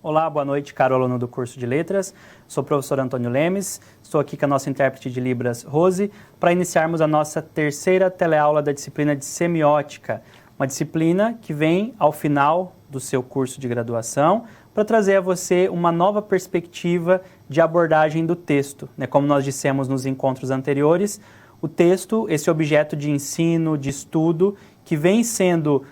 Olá, boa noite, caro aluno do curso de Letras. Sou o professor Antônio Lemes, estou aqui com a nossa intérprete de Libras, Rose, para iniciarmos a nossa terceira teleaula da disciplina de Semiótica, uma disciplina que vem ao final do seu curso de graduação para trazer a você uma nova perspectiva de abordagem do texto. Como nós dissemos nos encontros anteriores, o texto, esse objeto de ensino, de estudo, que vem sendo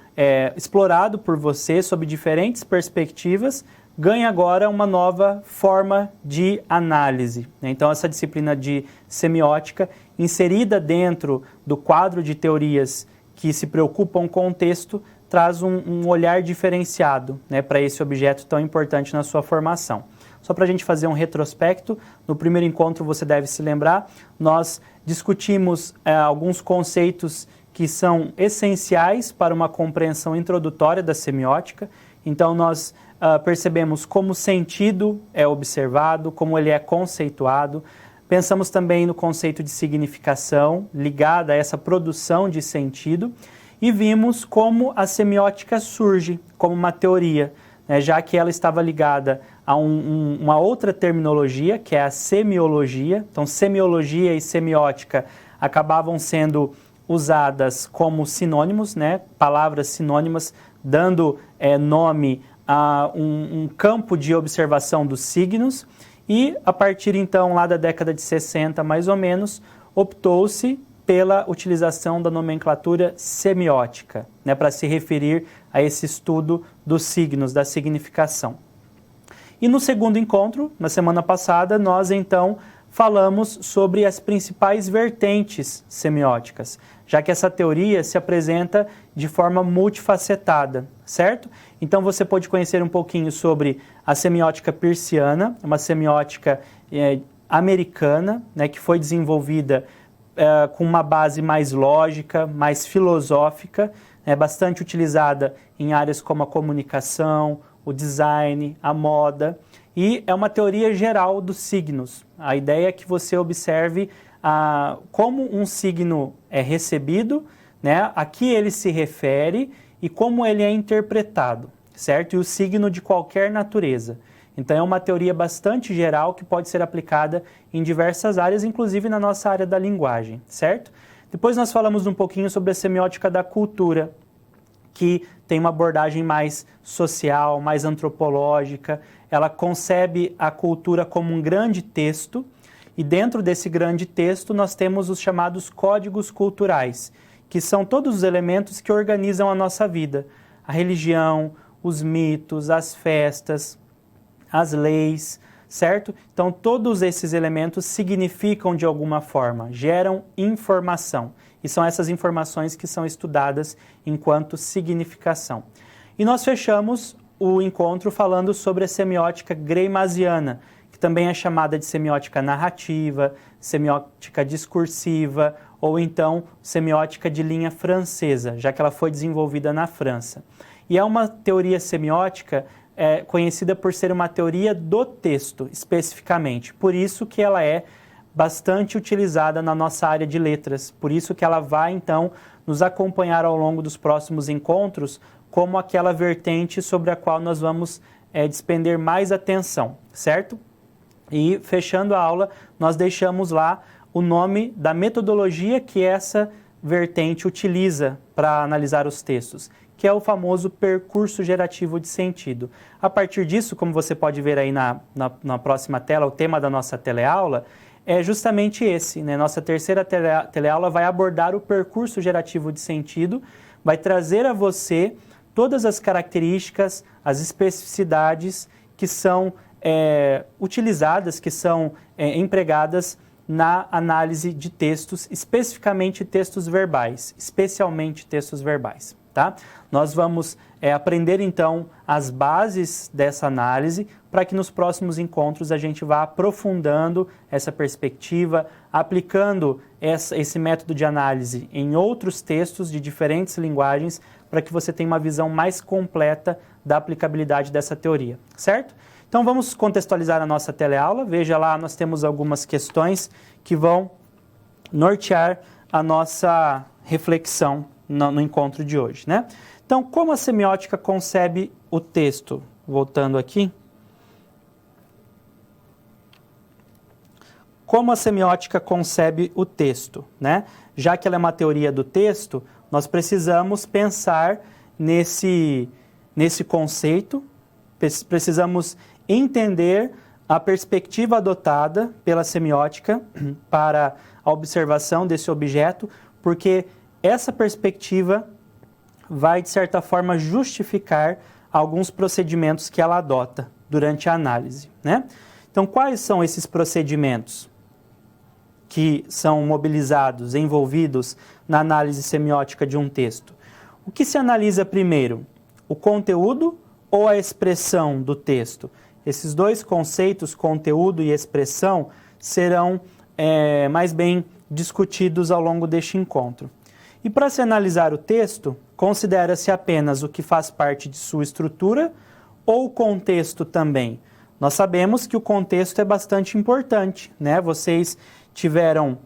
explorado por você sob diferentes perspectivas, ganha agora uma nova forma de análise. Então, essa disciplina de semiótica, inserida dentro do quadro de teorias que se preocupam com o texto, traz um olhar diferenciado para esse objeto tão importante na sua formação. Só para a gente fazer um retrospecto, no primeiro encontro você deve se lembrar, nós discutimos alguns conceitos que são essenciais para uma compreensão introdutória da semiótica. Então, nós percebemos como o sentido é observado, como ele é conceituado. Pensamos também no conceito de significação, ligada a essa produção de sentido, e vimos como a semiótica surge como uma teoria, já que ela estava ligada a uma outra terminologia, que é a semiologia. Então, semiologia e semiótica acabavam sendo usadas como sinônimos, palavras sinônimas, dando nome a um campo de observação dos signos, e a partir então lá da década de 60 mais ou menos, optou-se pela utilização da nomenclatura semiótica, para se referir a esse estudo dos signos, da significação. E no segundo encontro, na semana passada, nós então falamos sobre as principais vertentes semióticas, já que essa teoria se apresenta de forma multifacetada, certo? Então você pode conhecer um pouquinho sobre a semiótica peirciana, uma semiótica americana, que foi desenvolvida com uma base mais lógica, mais filosófica, bastante utilizada em áreas como a comunicação, o design, a moda, e é uma teoria geral dos signos. A ideia é que você observe como um signo é recebido, a que ele se refere e como ele é interpretado, certo? E o signo de qualquer natureza. Então é uma teoria bastante geral que pode ser aplicada em diversas áreas, inclusive na nossa área da linguagem, certo? Depois nós falamos um pouquinho sobre a semiótica da cultura, que tem uma abordagem mais social, mais antropológica. Ela concebe a cultura como um grande texto, e dentro desse grande texto nós temos os chamados códigos culturais, que são todos os elementos que organizam a nossa vida. A religião, os mitos, as festas, as leis, certo? Então todos esses elementos significam de alguma forma, geram informação. E são essas informações que são estudadas enquanto significação. E nós fechamos o encontro falando sobre a semiótica greimasiana, que também é chamada de semiótica narrativa, semiótica discursiva, ou então semiótica de linha francesa, já que ela foi desenvolvida na França. E é uma teoria semiótica conhecida por ser uma teoria do texto, especificamente. Por isso que ela é bastante utilizada na nossa área de letras. Por isso que ela vai, então, nos acompanhar ao longo dos próximos encontros como aquela vertente sobre a qual nós vamos despender mais atenção, certo? E, fechando a aula, nós deixamos lá o nome da metodologia que essa vertente utiliza para analisar os textos, que é o famoso percurso gerativo de sentido. A partir disso, como você pode ver aí na próxima tela, o tema da nossa teleaula é justamente esse, Nossa terceira teleaula vai abordar o percurso gerativo de sentido, vai trazer a você todas as características, as especificidades que são utilizadas, que são empregadas na análise de textos, especialmente textos verbais, tá? Nós vamos aprender então as bases dessa análise para que nos próximos encontros a gente vá aprofundando essa perspectiva, aplicando esse método de análise em outros textos de diferentes linguagens para que você tenha uma visão mais completa da aplicabilidade dessa teoria, certo? Então vamos contextualizar a nossa teleaula. Veja lá, nós temos algumas questões que vão nortear a nossa reflexão no encontro de hoje, Então, como a semiótica concebe o texto? Voltando aqui, como a semiótica concebe o texto, né? Já que ela é uma teoria do texto, nós precisamos pensar nesse conceito, precisamos entender a perspectiva adotada pela semiótica para a observação desse objeto, porque essa perspectiva vai, de certa forma, justificar alguns procedimentos que ela adota durante a análise, né? Então, quais são esses procedimentos que são mobilizados, envolvidos na análise semiótica de um texto? O que se analisa primeiro? O conteúdo ou a expressão do texto? Esses dois conceitos, conteúdo e expressão, serão mais bem discutidos ao longo deste encontro. E para se analisar o texto, considera-se apenas o que faz parte de sua estrutura ou o contexto também? Nós sabemos que o contexto é bastante importante, né? Vocês tiveram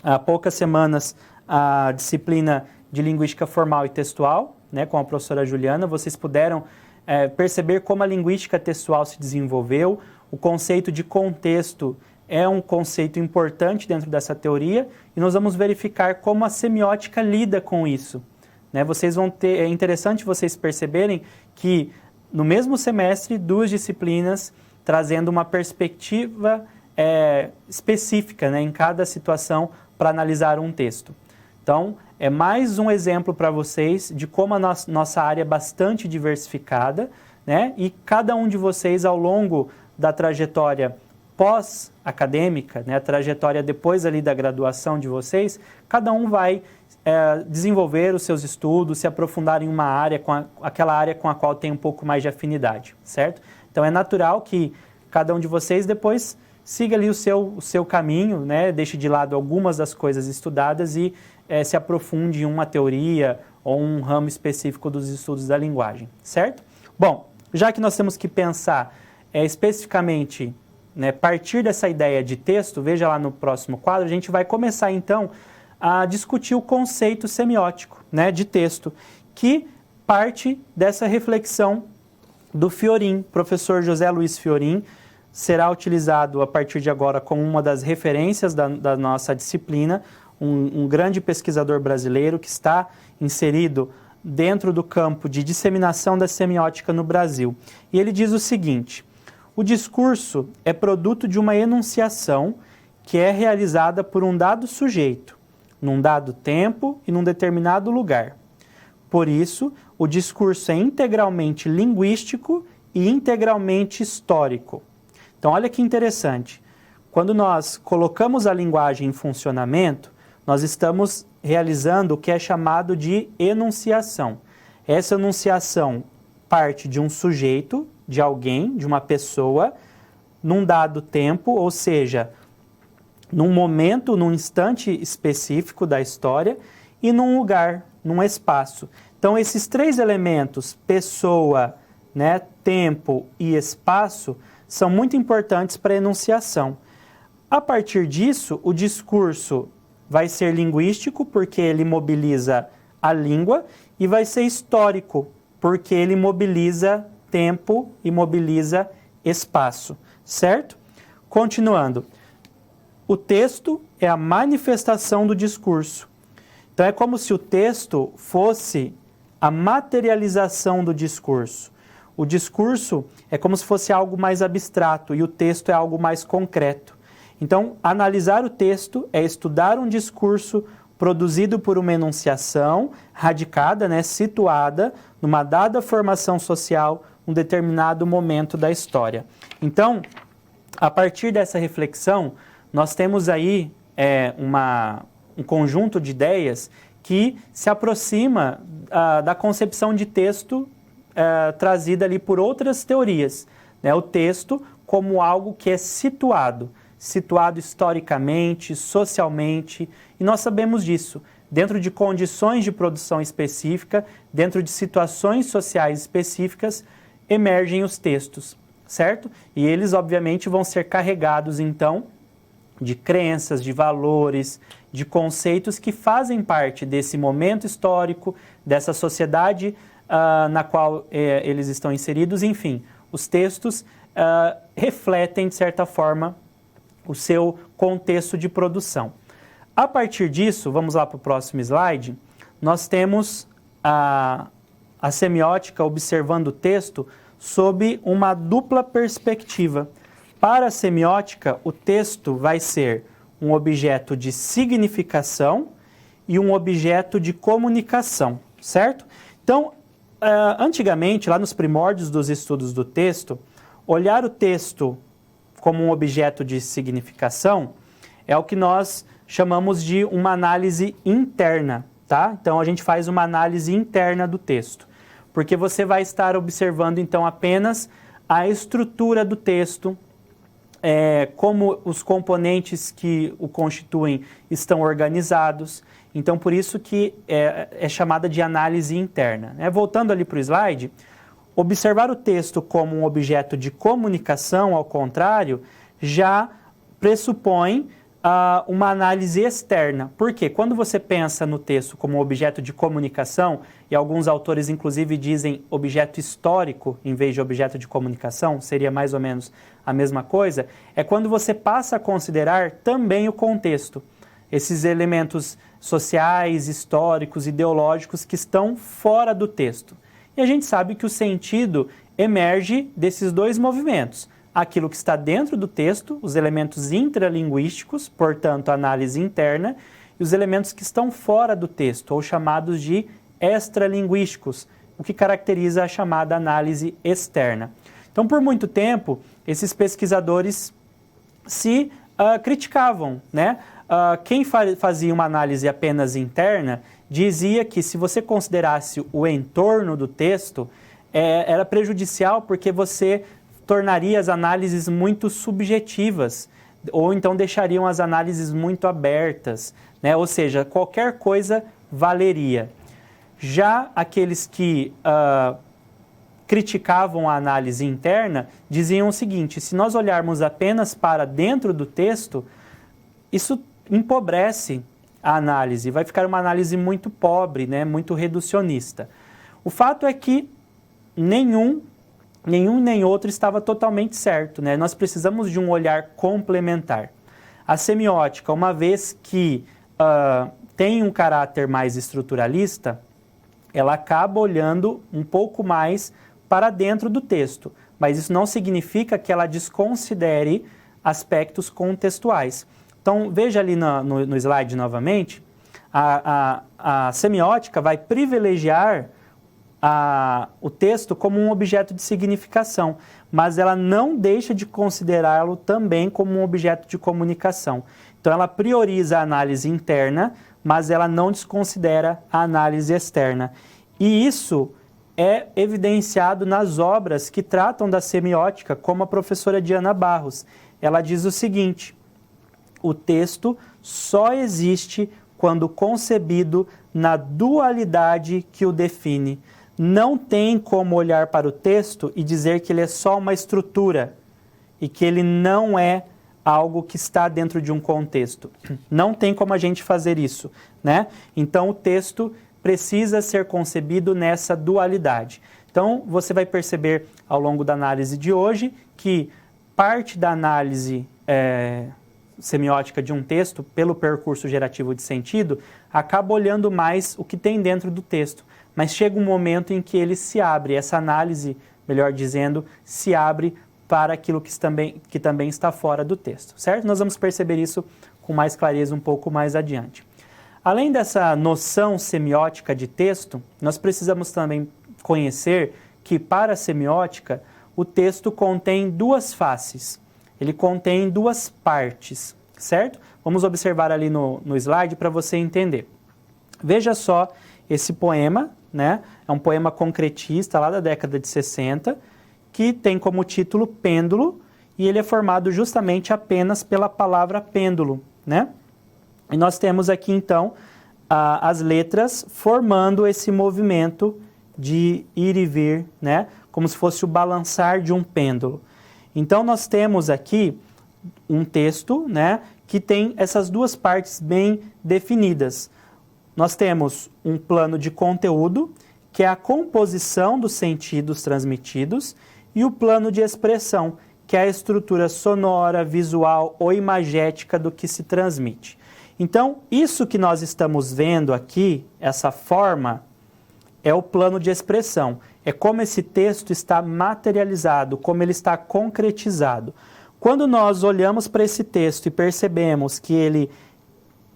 há poucas semanas a disciplina de linguística formal e textual, né, com a professora Juliana. Vocês puderam perceber como a linguística textual se desenvolveu. O conceito de contexto é um conceito importante dentro dessa teoria e nós vamos verificar como a semiótica lida com isso, né? É interessante vocês perceberem que no mesmo semestre, duas disciplinas trazendo uma perspectiva específica, né, em cada situação para analisar um texto. Então, é mais um exemplo para vocês de como a nossa área é bastante diversificada, né? E cada um de vocês, ao longo da trajetória pós-acadêmica, né, a trajetória depois ali da graduação de vocês, cada um vai desenvolver os seus estudos, se aprofundar em uma área, aquela área com a qual tem um pouco mais de afinidade, certo? Então, é natural que cada um de vocês depois siga ali o seu caminho, né? Deixe de lado algumas das coisas estudadas e se aprofunde em uma teoria ou um ramo específico dos estudos da linguagem, certo? Bom, já que nós temos que pensar especificamente, né, partir dessa ideia de texto, veja lá no próximo quadro, a gente vai começar então a discutir o conceito semiótico, né, de texto, que parte dessa reflexão do Fiorin, professor José Luiz Fiorin, será utilizado a partir de agora como uma das referências da nossa disciplina, um grande pesquisador brasileiro que está inserido dentro do campo de disseminação da semiótica no Brasil. E ele diz o seguinte: o discurso é produto de uma enunciação que é realizada por um dado sujeito, num dado tempo e num determinado lugar. Por isso, o discurso é integralmente linguístico e integralmente histórico. Então, olha que interessante. Quando nós colocamos a linguagem em funcionamento, nós estamos realizando o que é chamado de enunciação. Essa enunciação parte de um sujeito, de alguém, de uma pessoa, num dado tempo, ou seja, num momento, num instante específico da história e num lugar, num espaço. Então, esses três elementos, pessoa, né, tempo e espaço, são muito importantes para a enunciação. A partir disso, o discurso vai ser linguístico, porque ele mobiliza a língua, e vai ser histórico, porque ele mobiliza tempo e mobiliza espaço, certo? Continuando, o texto é a manifestação do discurso. Então, é como se o texto fosse a materialização do discurso. O discurso é como se fosse algo mais abstrato e o texto é algo mais concreto. Então, analisar o texto é estudar um discurso produzido por uma enunciação radicada, né, situada numa dada formação social, um determinado momento da história. Então, a partir dessa reflexão, nós temos aí um conjunto de ideias que se aproxima da concepção de texto trazida ali por outras teorias, né? O texto como algo que é situado historicamente, socialmente, e nós sabemos disso. Dentro de condições de produção específica, dentro de situações sociais específicas, emergem os textos, certo? E eles, obviamente, vão ser carregados, então, de crenças, de valores, de conceitos que fazem parte desse momento histórico, dessa sociedade na qual eles estão inseridos. Enfim, os textos refletem, de certa forma, o seu contexto de produção. A partir disso, vamos lá para o próximo slide, nós temos a semiótica observando o texto sob uma dupla perspectiva. Para a semiótica, o texto vai ser um objeto de significação e um objeto de comunicação, certo? Então, antigamente, lá nos primórdios dos estudos do texto, olhar o texto como um objeto de significação é o que nós chamamos de uma análise interna, tá? Então, a gente faz uma análise interna do texto, porque você vai estar observando, então, apenas a estrutura do texto, como os componentes que o constituem estão organizados. Então, por isso que é chamada de análise interna, né? Voltando ali para o slide, observar o texto como um objeto de comunicação, ao contrário, já pressupõe uma análise externa. Por quê? Quando você pensa no texto como um objeto de comunicação, e alguns autores inclusive dizem objeto histórico em vez de objeto de comunicação, seria mais ou menos a mesma coisa, é quando você passa a considerar também o contexto, esses elementos sociais, históricos, ideológicos que estão fora do texto. E a gente sabe que o sentido emerge desses dois movimentos. Aquilo que está dentro do texto, os elementos intralinguísticos, portanto, a análise interna, e os elementos que estão fora do texto, ou chamados de extralinguísticos, o que caracteriza a chamada análise externa. Então, por muito tempo, esses pesquisadores se criticavam, né? Quem fazia uma análise apenas interna dizia que se você considerasse o entorno do texto, era prejudicial porque você tornaria as análises muito subjetivas, ou então deixariam as análises muito abertas, né? Ou seja, qualquer coisa valeria. Já aqueles que criticavam a análise interna diziam o seguinte: se nós olharmos apenas para dentro do texto, isso empobrece a análise, vai ficar uma análise muito pobre, né? Muito reducionista. O fato é que nenhum nem outro estava totalmente certo, né? Nós precisamos de um olhar complementar. A semiótica, uma vez que tem um caráter mais estruturalista, ela acaba olhando um pouco mais para dentro do texto, mas isso não significa que ela desconsidere aspectos contextuais. Então, veja ali no slide novamente, a semiótica vai privilegiar o texto como um objeto de significação, mas ela não deixa de considerá-lo também como um objeto de comunicação. Então, ela prioriza a análise interna, mas ela não desconsidera a análise externa. E isso é evidenciado nas obras que tratam da semiótica, como a professora Diana Barros. Ela diz o seguinte: o texto só existe quando concebido na dualidade que o define. Não tem como olhar para o texto e dizer que ele é só uma estrutura e que ele não é algo que está dentro de um contexto. Não tem como a gente fazer isso, né? Então, o texto precisa ser concebido nessa dualidade. Então, você vai perceber ao longo da análise de hoje que parte da análise semiótica de um texto, pelo percurso gerativo de sentido, acaba olhando mais o que tem dentro do texto. Mas chega um momento em que ele se abre, essa análise, melhor dizendo, se abre para aquilo que também está fora do texto, certo? Nós vamos perceber isso com mais clareza um pouco mais adiante. Além dessa noção semiótica de texto, nós precisamos também conhecer que, para a semiótica, o texto contém duas faces, ele contém duas partes, certo? Vamos observar ali no slide para você entender. Veja só esse poema, né? É um poema concretista lá da década de 60, que tem como título Pêndulo, e ele é formado justamente apenas pela palavra pêndulo, né? E nós temos aqui, então, as letras formando esse movimento de ir e vir, né? Como se fosse o balançar de um pêndulo. Então, nós temos aqui um texto, né, que tem essas duas partes bem definidas. Nós temos um plano de conteúdo, que é a composição dos sentidos transmitidos, e o plano de expressão, que é a estrutura sonora, visual ou imagética do que se transmite. Então, isso que nós estamos vendo aqui, essa forma, é o plano de expressão. É como esse texto está materializado, como ele está concretizado. Quando nós olhamos para esse texto e percebemos que ele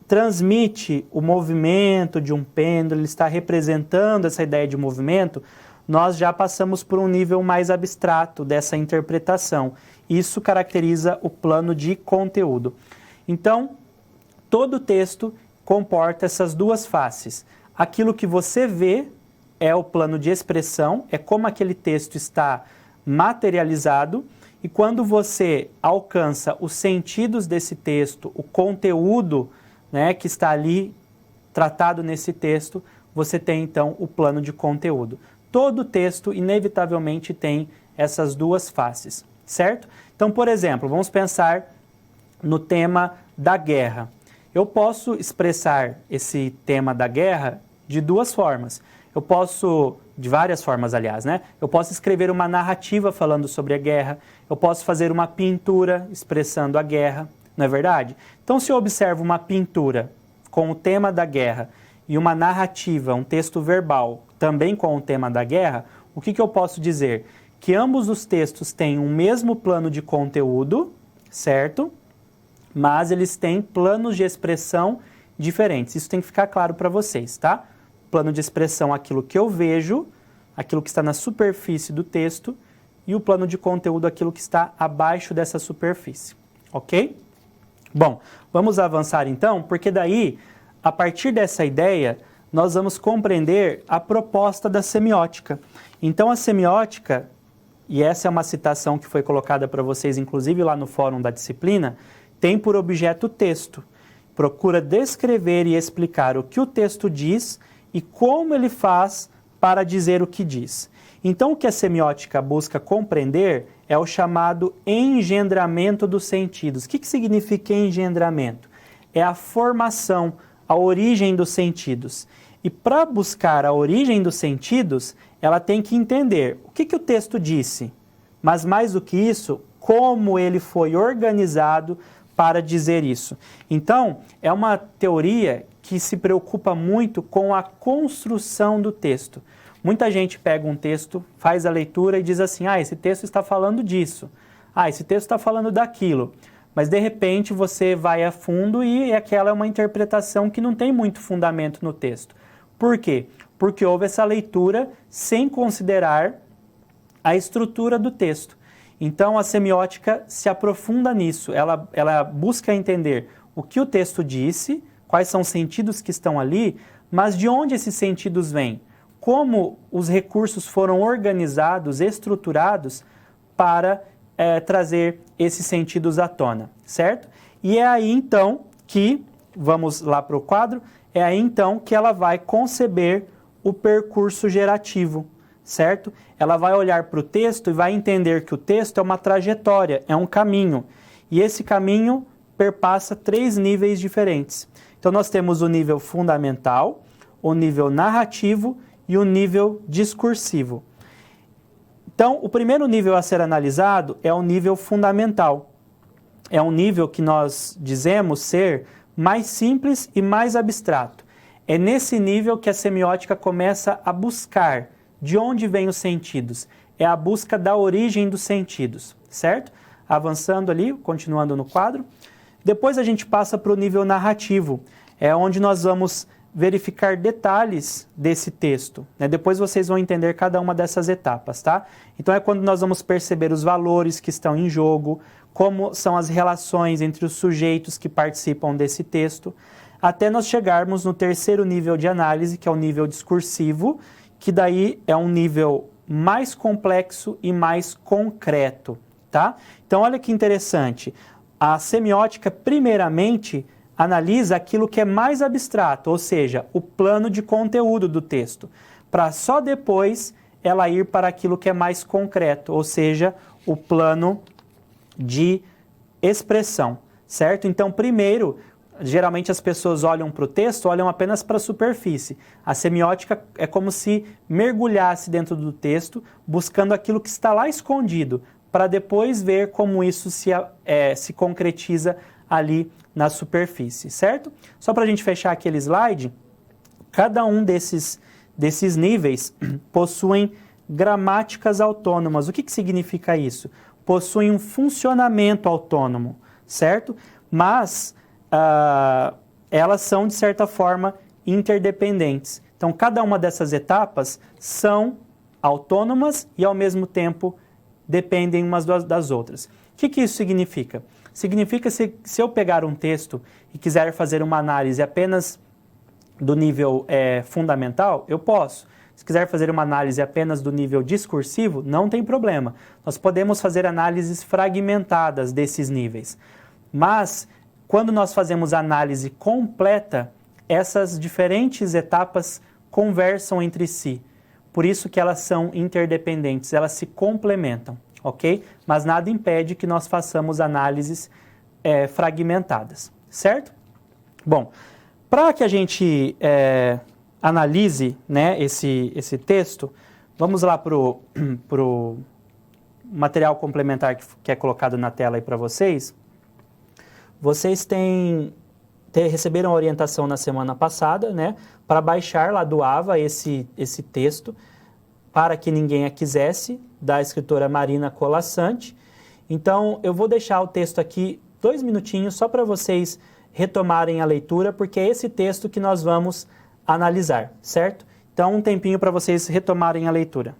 transmite o movimento de um pêndulo, ele está representando essa ideia de movimento, nós já passamos por um nível mais abstrato dessa interpretação. Isso caracteriza o plano de conteúdo. Então, todo texto comporta essas duas faces. Aquilo que você vê é o plano de expressão, é como aquele texto está materializado, e quando você alcança os sentidos desse texto, o conteúdo, né, que está ali tratado nesse texto, você tem então o plano de conteúdo. Todo texto, inevitavelmente, tem essas duas faces, certo? Então, por exemplo, vamos pensar no tema da guerra. Eu posso expressar esse tema da guerra de duas formas. Eu posso, de várias formas, aliás, né? Eu posso escrever uma narrativa falando sobre a guerra, eu posso fazer uma pintura expressando a guerra, não é verdade? Então, se eu observo uma pintura com o tema da guerra e uma narrativa, um texto verbal, também com o tema da guerra, o que eu posso dizer? Que ambos os textos têm o mesmo plano de conteúdo, certo? Mas eles têm planos de expressão diferentes. Isso tem que ficar claro para vocês, tá? Plano de expressão, aquilo que eu vejo, aquilo que está na superfície do texto, e o plano de conteúdo, aquilo que está abaixo dessa superfície, ok? Bom, vamos avançar então, porque daí, a partir dessa ideia, nós vamos compreender a proposta da semiótica. Então, a semiótica, e essa é uma citação que foi colocada para vocês, inclusive lá no fórum da disciplina, tem por objeto o texto. Procura descrever e explicar o que o texto diz e como ele faz para dizer o que diz. Então, o que a semiótica busca compreender é o chamado engendramento dos sentidos. O que significa engendramento? É a formação, a origem dos sentidos. E para buscar a origem dos sentidos, ela tem que entender o que o texto disse, mas mais do que isso, como ele foi organizado para dizer isso. Então, é uma teoria que se preocupa muito com a construção do texto. Muita gente pega um texto, faz a leitura e diz assim, esse texto está falando disso, esse texto está falando daquilo. Mas, de repente, você vai a fundo e aquela é uma interpretação que não tem muito fundamento no texto. Por quê? Porque houve essa leitura sem considerar a estrutura do texto. Então, a semiótica se aprofunda nisso, ela busca entender o que o texto disse, quais são os sentidos que estão ali, mas de onde esses sentidos vêm? Como os recursos foram organizados, estruturados para trazer esses sentidos à tona, certo? E é aí então que, vamos lá para o quadro, é aí então que ela vai conceber o percurso gerativo, certo? Ela vai olhar para o texto e vai entender que o texto é uma trajetória, é um caminho. E esse caminho perpassa 3 níveis diferentes. Então nós temos o nível fundamental, o nível narrativo e o nível discursivo. Então, o primeiro nível a ser analisado é o nível fundamental. É um nível que nós dizemos ser mais simples e mais abstrato. É nesse nível que a semiótica começa a buscar de onde vêm os sentidos. É a busca da origem dos sentidos, certo? Avançando ali, continuando no quadro. Depois a gente passa para o nível narrativo, é onde nós vamos verificar detalhes desse texto, né? Depois vocês vão entender cada uma dessas etapas, tá? Então é quando nós vamos perceber os valores que estão em jogo, como são as relações entre os sujeitos que participam desse texto, até nós chegarmos no terceiro nível de análise, que é o nível discursivo, que daí é um nível mais complexo e mais concreto, tá? Então olha que interessante, a semiótica primeiramente analisa aquilo que é mais abstrato, ou seja, o plano de conteúdo do texto, para só depois ela ir para aquilo que é mais concreto, ou seja, o plano de expressão, certo? Então, primeiro, geralmente as pessoas olham para o texto, olham apenas para a superfície. A semiótica é como se mergulhasse dentro do texto, buscando aquilo que está lá escondido, para depois ver como isso se concretiza ali na superfície, certo? Só para a gente fechar aquele slide, cada um desses níveis possuem gramáticas autônomas. O que significa isso? Possuem um funcionamento autônomo, certo? Mas elas são, de certa forma, interdependentes. Então, cada uma dessas etapas são autônomas e, ao mesmo tempo, dependem umas das outras. O que isso significa? Significa se eu pegar um texto e quiser fazer uma análise apenas do nível fundamental, eu posso. Se quiser fazer uma análise apenas do nível discursivo, não tem problema. Nós podemos fazer análises fragmentadas desses níveis. Mas, quando nós fazemos análise completa, essas diferentes etapas conversam entre si. Por isso que elas são interdependentes, elas se complementam, ok? Mas nada impede que nós façamos análises fragmentadas, certo? Bom, para que a gente analise, né, esse texto, vamos lá para o material complementar que é colocado na tela aí para vocês. Vocês receberam a orientação na semana passada, né, para baixar lá do AVA esse texto, Para que Ninguém a Quisesse, da escritora Marina Colasanti. Então, eu vou deixar o texto aqui 2 minutinhos só para vocês retomarem a leitura, porque é esse texto que nós vamos analisar, certo? Então, um tempinho para vocês retomarem a leitura.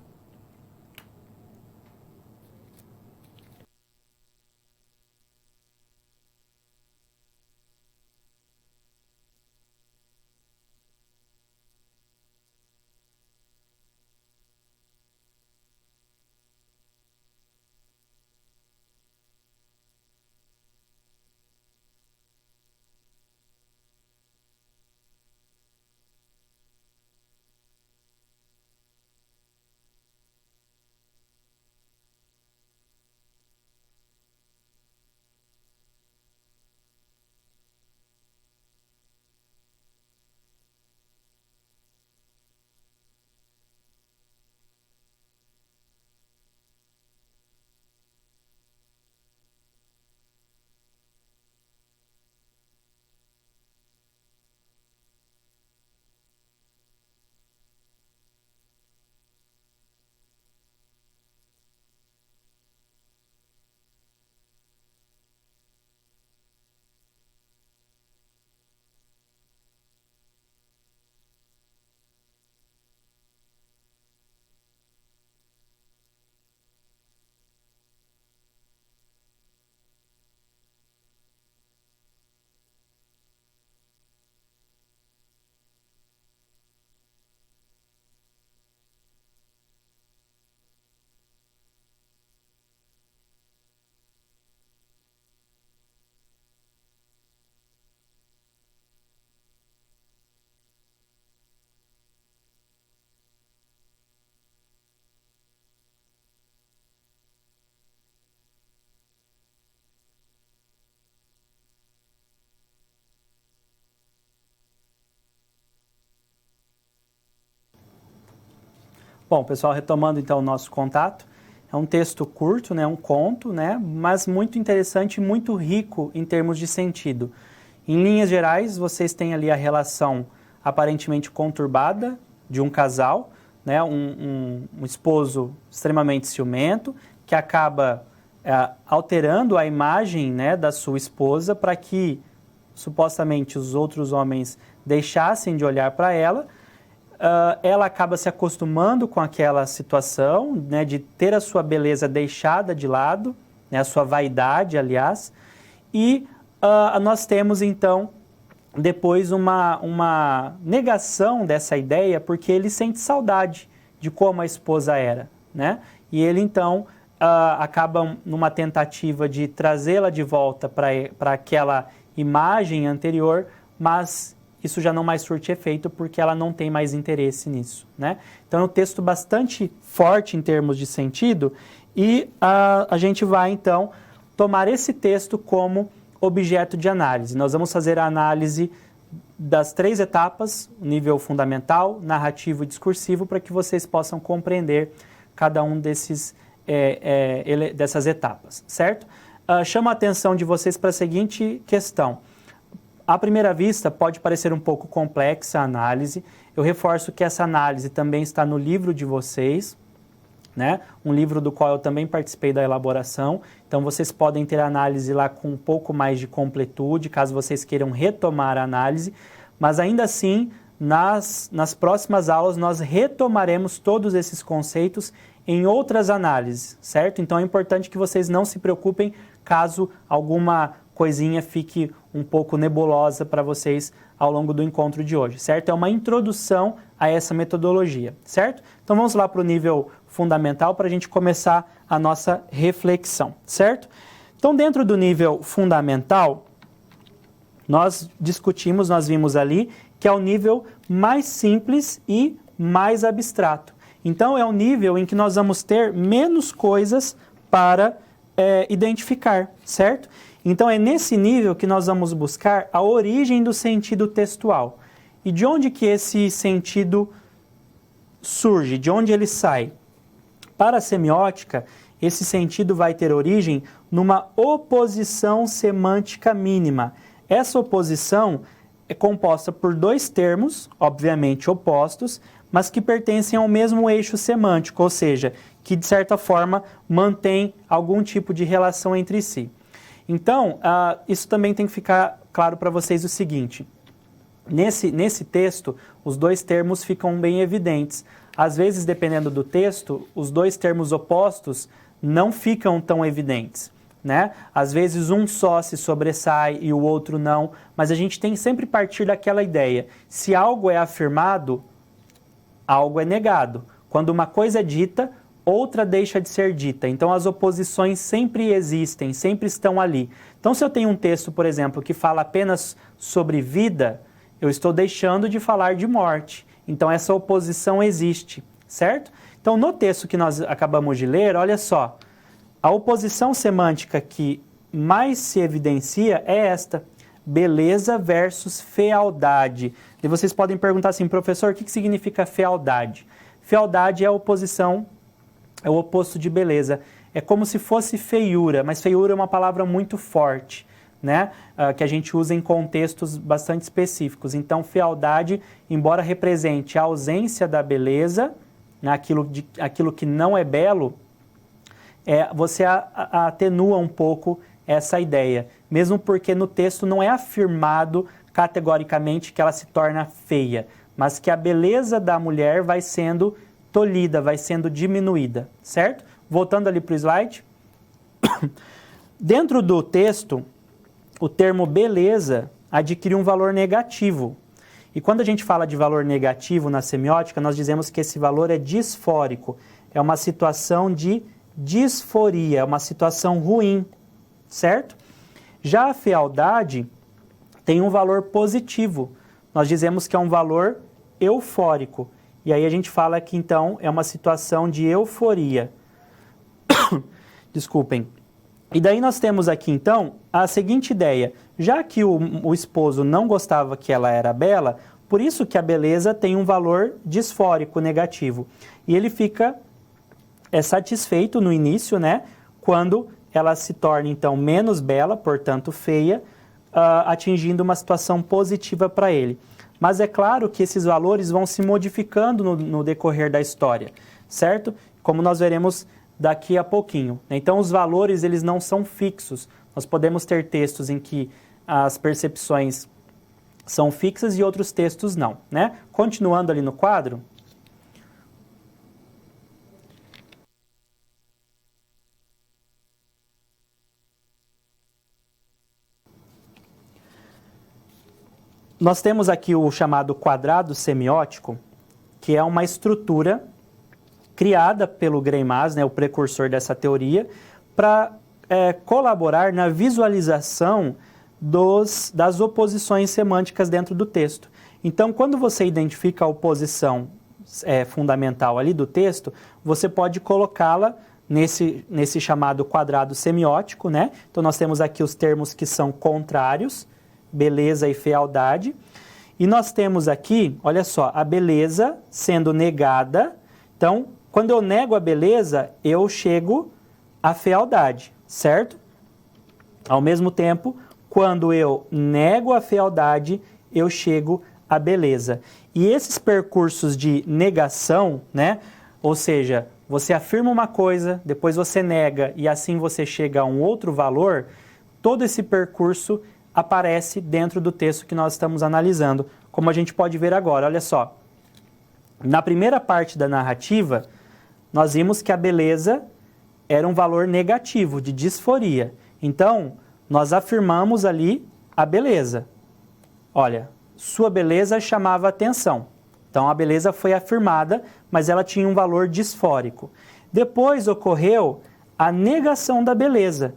Bom, pessoal, retomando então o nosso contato, é um texto curto, né, um conto, né, mas muito interessante e muito rico em termos de sentido. Em linhas gerais, vocês têm ali a relação aparentemente conturbada de um casal, né, um esposo extremamente ciumento, que acaba alterando a imagem, né, da sua esposa para que supostamente os outros homens deixassem de olhar para ela. Ela acaba se acostumando com aquela situação, né, de ter a sua beleza deixada de lado, né, a sua vaidade, aliás, e nós temos, então, depois uma negação dessa ideia, porque ele sente saudade de como a esposa era, né? E ele, então, acaba numa tentativa de trazê-la de volta para aquela imagem anterior, mas isso já não mais surte efeito porque ela não tem mais interesse nisso, né? Então é um texto bastante forte em termos de sentido e a gente vai então tomar esse texto como objeto de análise. Nós vamos fazer a análise das 3 etapas, nível fundamental, narrativo e discursivo, para que vocês possam compreender cada um desses dessas etapas, certo? Chamo a atenção de vocês para a seguinte questão. À primeira vista, pode parecer um pouco complexa a análise. Eu reforço que essa análise também está no livro de vocês, né? Um livro do qual eu também participei da elaboração. Então, vocês podem ter a análise lá com um pouco mais de completude, caso vocês queiram retomar a análise. Mas, ainda assim, nas próximas aulas, nós retomaremos todos esses conceitos em outras análises, certo? Então, é importante que vocês não se preocupem caso alguma coisinha fique um pouco nebulosa para vocês ao longo do encontro de hoje, certo? É uma introdução a essa metodologia, certo? Então vamos lá para o nível fundamental para a gente começar a nossa reflexão, certo? Então dentro do nível fundamental, nós vimos ali que é o nível mais simples e mais abstrato. Então é o nível em que nós vamos ter menos coisas para identificar, certo? Então é nesse nível que nós vamos buscar a origem do sentido textual. E de onde que esse sentido surge? De onde ele sai? Para a semiótica, esse sentido vai ter origem numa oposição semântica mínima. Essa oposição é composta por dois termos, obviamente opostos, mas que pertencem ao mesmo eixo semântico, ou seja, que de certa forma mantém algum tipo de relação entre si. Então, isso também tem que ficar claro para vocês o seguinte, nesse texto, os dois termos ficam bem evidentes. Às vezes, dependendo do texto, os dois termos opostos não ficam tão evidentes, né? Às vezes um só se sobressai e o outro não, mas a gente tem que sempre partir daquela ideia, se algo é afirmado, algo é negado. Quando uma coisa é dita, outra deixa de ser dita. Então, as oposições sempre existem, sempre estão ali. Então, se eu tenho um texto, por exemplo, que fala apenas sobre vida, eu estou deixando de falar de morte. Então, essa oposição existe, certo? Então, no texto que nós acabamos de ler, olha só, a oposição semântica que mais se evidencia é esta, beleza versus fealdade. E vocês podem perguntar assim, professor, o que significa fealdade? Fealdade é a oposição, é o oposto de beleza. É como se fosse feiura, mas feiura é uma palavra muito forte, né? Que a gente usa em contextos bastante específicos. Então, fealdade, embora represente a ausência da beleza, né? aquilo que não é belo, você atenua um pouco essa ideia. Mesmo porque no texto não é afirmado categoricamente que ela se torna feia, mas que a beleza da mulher vai sendo tolhida, vai sendo diminuída, certo? Voltando ali para o slide. Dentro do texto, o termo beleza adquire um valor negativo. E quando a gente fala de valor negativo na semiótica, nós dizemos que esse valor é disfórico. É uma situação de disforia, é uma situação ruim, certo? Já a fealdade tem um valor positivo. Nós dizemos que é um valor eufórico. E aí a gente fala que, então, é uma situação de euforia. Desculpem. E daí nós temos aqui, então, a seguinte ideia. Já que o esposo não gostava que ela era bela, por isso que a beleza tem um valor disfórico, negativo. E ele fica satisfeito no início, né? Quando ela se torna, então, menos bela, portanto, feia, atingindo uma situação positiva para ele. Mas é claro que esses valores vão se modificando no decorrer da história, certo? Como nós veremos daqui a pouquinho. Então, os valores, eles não são fixos. Nós podemos ter textos em que as percepções são fixas e outros textos não, né? Continuando ali no quadro. Nós temos aqui o chamado quadrado semiótico, que é uma estrutura criada pelo Greimas, né, o precursor dessa teoria, para colaborar na visualização das oposições semânticas dentro do texto. Então, quando você identifica a oposição fundamental ali do texto, você pode colocá-la nesse chamado quadrado semiótico, né? Então, nós temos aqui os termos que são contrários, beleza e fealdade. E nós temos aqui, olha só, a beleza sendo negada. Então, Quando eu nego a beleza, eu chego à fealdade, certo? Ao mesmo tempo, quando eu nego a fealdade, eu chego à beleza. E esses percursos de negação, né? Ou seja, você afirma uma coisa, depois você nega e assim você chega a um outro valor, todo esse percurso aparece dentro do texto que nós estamos analisando, como a gente pode ver agora. Olha só, na primeira parte da narrativa, nós vimos que a beleza era um valor negativo, de disforia. Então, nós afirmamos ali a beleza. Olha, sua beleza chamava atenção. Então, a beleza foi afirmada, mas ela tinha um valor disfórico. Depois ocorreu a negação da beleza.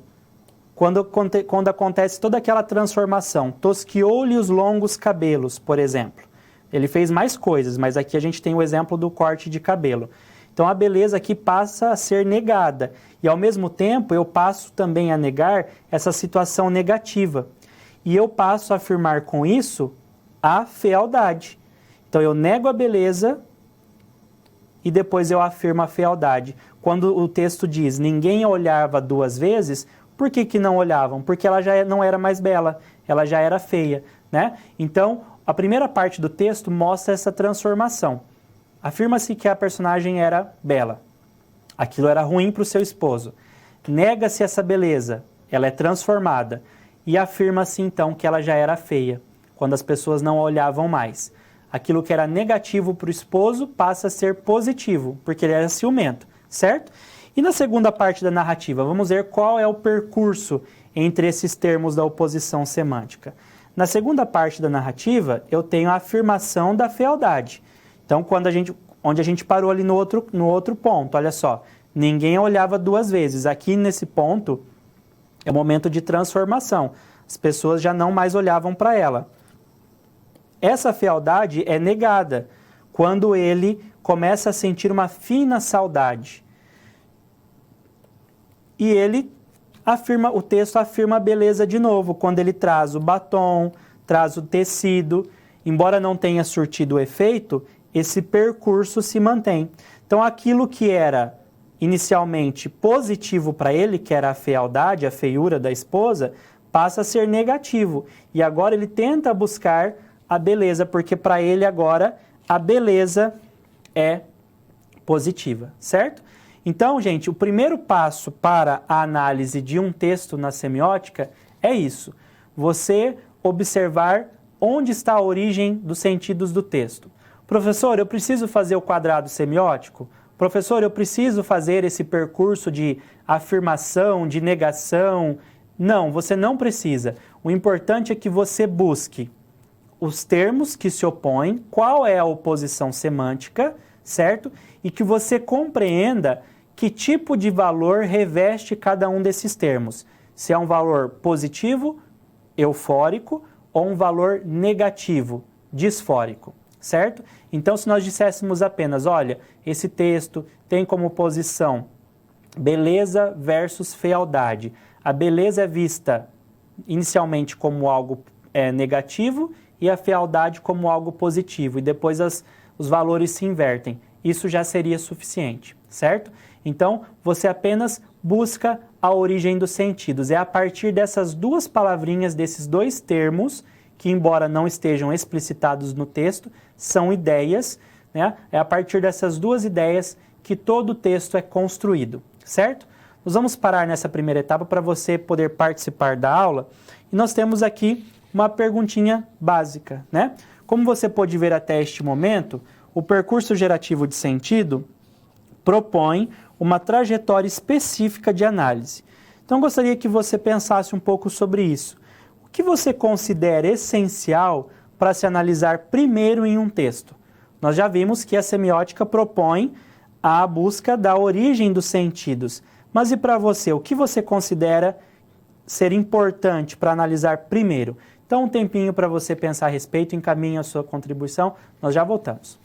Quando acontece toda aquela transformação, tosquiou-lhe os longos cabelos, por exemplo. Ele fez mais coisas, mas aqui a gente tem o exemplo do corte de cabelo. Então a beleza aqui passa a ser negada e ao mesmo tempo eu passo também a negar essa situação negativa. E eu passo a afirmar com isso a fealdade. Então eu nego a beleza e depois eu afirmo a fealdade. Quando o texto diz ninguém a olhava duas vezes, por que não olhavam? Porque ela já não era mais bela, ela já era feia, né? Então, a primeira parte do texto mostra essa transformação. Afirma-se que a personagem era bela. Aquilo era ruim para o seu esposo. Nega-se essa beleza, ela é transformada. E afirma-se então que ela já era feia, quando as pessoas não a olhavam mais. Aquilo que era negativo para o esposo passa a ser positivo, porque ele era ciumento, certo? E na segunda parte da narrativa, vamos ver qual é o percurso entre esses termos da oposição semântica. Na segunda parte da narrativa, eu tenho a afirmação da fealdade. Então, onde a gente parou ali no outro ponto, olha só, ninguém a olhava duas vezes. Aqui nesse ponto é o momento de transformação. As pessoas já não mais olhavam para ela. Essa fealdade é negada quando ele começa a sentir uma fina saudade. E o texto afirma a beleza de novo, quando ele traz o batom, traz o tecido. Embora não tenha surtido o efeito, esse percurso se mantém. Então, aquilo que era inicialmente positivo para ele, que era a fealdade, a feiura da esposa, passa a ser negativo. E agora ele tenta buscar a beleza, porque para ele agora a beleza é positiva, certo? Então, gente, o primeiro passo para a análise de um texto na semiótica é isso. Você observar onde está a origem dos sentidos do texto. Professor, eu preciso fazer o quadrado semiótico? Professor, eu preciso fazer esse percurso de afirmação, de negação? Não, você não precisa. O importante é que você busque os termos que se opõem, qual é a oposição semântica, certo? E que você compreenda que tipo de valor reveste cada um desses termos. Se é um valor positivo, eufórico, ou um valor negativo, disfórico, certo? Então, se nós disséssemos apenas, olha, esse texto tem como posição beleza versus fealdade. A beleza é vista inicialmente como algo negativo e a fealdade como algo positivo, e depois os valores se invertem. Isso já seria suficiente, certo? Então, você apenas busca a origem dos sentidos. É a partir dessas duas palavrinhas, desses dois termos, que embora não estejam explicitados no texto, são ideias, né? É a partir dessas duas ideias que todo o texto é construído, certo? Nós vamos parar nessa primeira etapa para você poder participar da aula. E nós temos aqui uma perguntinha básica, né? Como você pode ver até este momento, o percurso gerativo de sentido propõe uma trajetória específica de análise. Então, gostaria que você pensasse um pouco sobre isso. O que você considera essencial para se analisar primeiro em um texto? Nós já vimos que a semiótica propõe a busca da origem dos sentidos. Mas e para você, o que você considera ser importante para analisar primeiro? Então, um tempinho para você pensar a respeito, encaminhe a sua contribuição, nós já voltamos.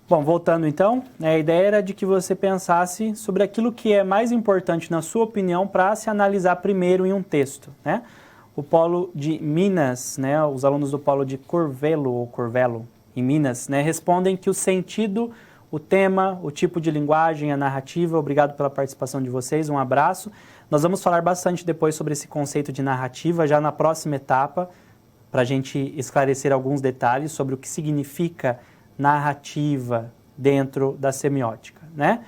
Bom, voltando então, a ideia era de que você pensasse sobre aquilo que é mais importante na sua opinião para se analisar primeiro em um texto, né? O polo de Minas, né, os alunos do polo de Curvelo, em Minas, né, respondem que o sentido, o tema, o tipo de linguagem, a narrativa. Obrigado pela participação de vocês, um abraço. Nós vamos falar bastante depois sobre esse conceito de narrativa, já na próxima etapa, para a gente esclarecer alguns detalhes sobre o que significa narrativa dentro da semiótica, né?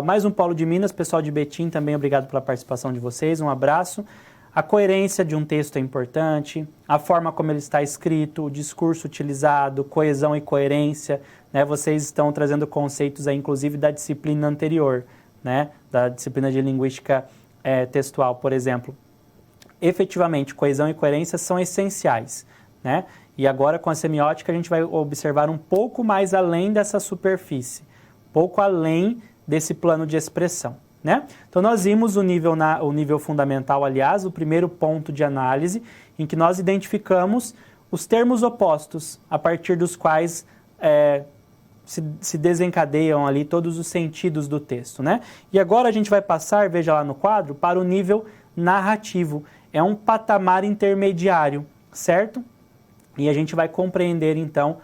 Mais um polo de Minas, pessoal de Betim também, obrigado pela participação de vocês, um abraço. A coerência de um texto é importante, a forma como ele está escrito, o discurso utilizado, coesão e coerência, né? Vocês estão trazendo conceitos aí, inclusive, da disciplina anterior, né? Da disciplina de linguística textual, por exemplo. Efetivamente, coesão e coerência são essenciais, né? E agora, com a semiótica, a gente vai observar um pouco mais além dessa superfície, um pouco além desse plano de expressão, né? Então, nós vimos o nível fundamental, aliás, o primeiro ponto de análise, em que nós identificamos os termos opostos, a partir dos quais se desencadeiam ali todos os sentidos do texto, né? E agora a gente vai passar, veja lá no quadro, para o nível narrativo. É um patamar intermediário, certo? E a gente vai compreender, então,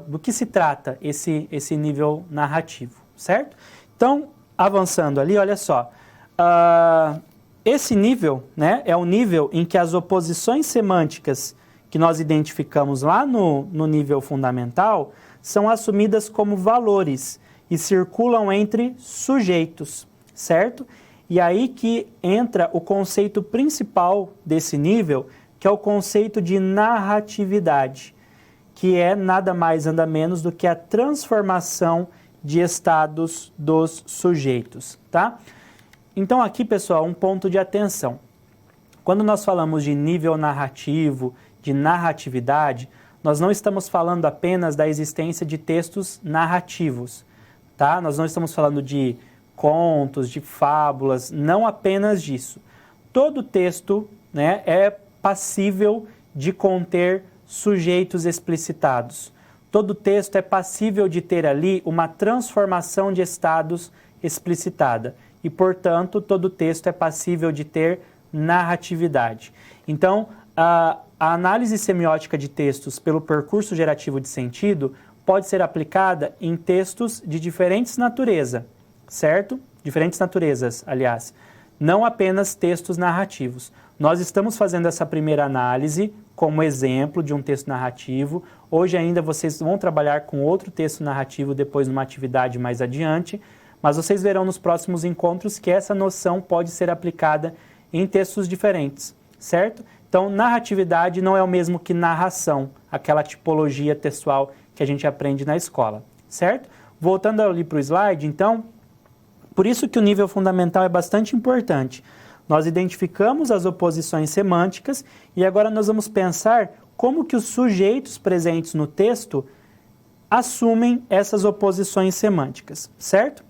do que se trata esse nível narrativo, certo? Então, avançando ali, olha só. Esse nível, né, é o nível em que as oposições semânticas que nós identificamos lá no nível fundamental são assumidas como valores e circulam entre sujeitos, certo? E aí que entra o conceito principal desse nível, que é o conceito de narratividade, que é nada mais nada menos do que a transformação de estados dos sujeitos, tá? Então aqui, pessoal, um ponto de atenção. Quando nós falamos de nível narrativo, de narratividade, nós não estamos falando apenas da existência de textos narrativos, tá? Nós não estamos falando de contos, de fábulas, não apenas disso. Todo texto, né, é passível de conter sujeitos explicitados. Todo texto é passível de ter ali uma transformação de estados explicitada e, portanto, todo texto é passível de ter narratividade. Então, a análise semiótica de textos pelo percurso gerativo de sentido pode ser aplicada em textos de diferentes naturezas, certo? Diferentes naturezas, aliás, não apenas textos narrativos. Nós estamos fazendo essa primeira análise como exemplo de um texto narrativo. Hoje ainda vocês vão trabalhar com outro texto narrativo depois numa atividade mais adiante, mas vocês verão nos próximos encontros que essa noção pode ser aplicada em textos diferentes, certo? Então, narratividade não é o mesmo que narração, aquela tipologia textual que a gente aprende na escola, certo? Voltando ali para o slide, então, por isso que o nível fundamental é bastante importante. Nós identificamos as oposições semânticas e agora nós vamos pensar como que os sujeitos presentes no texto assumem essas oposições semânticas, certo?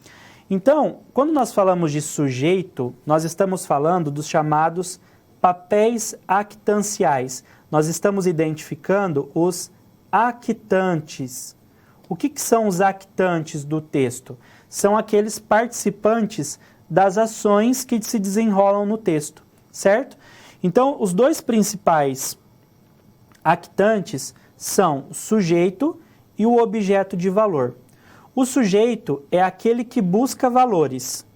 Então, quando nós falamos de sujeito, nós estamos falando dos chamados papéis actanciais. Nós estamos identificando os actantes. O que são os actantes do texto? São aqueles participantes das ações que se desenrolam no texto, certo? Então, os dois principais actantes são o sujeito e o objeto de valor. O sujeito é aquele que busca valores,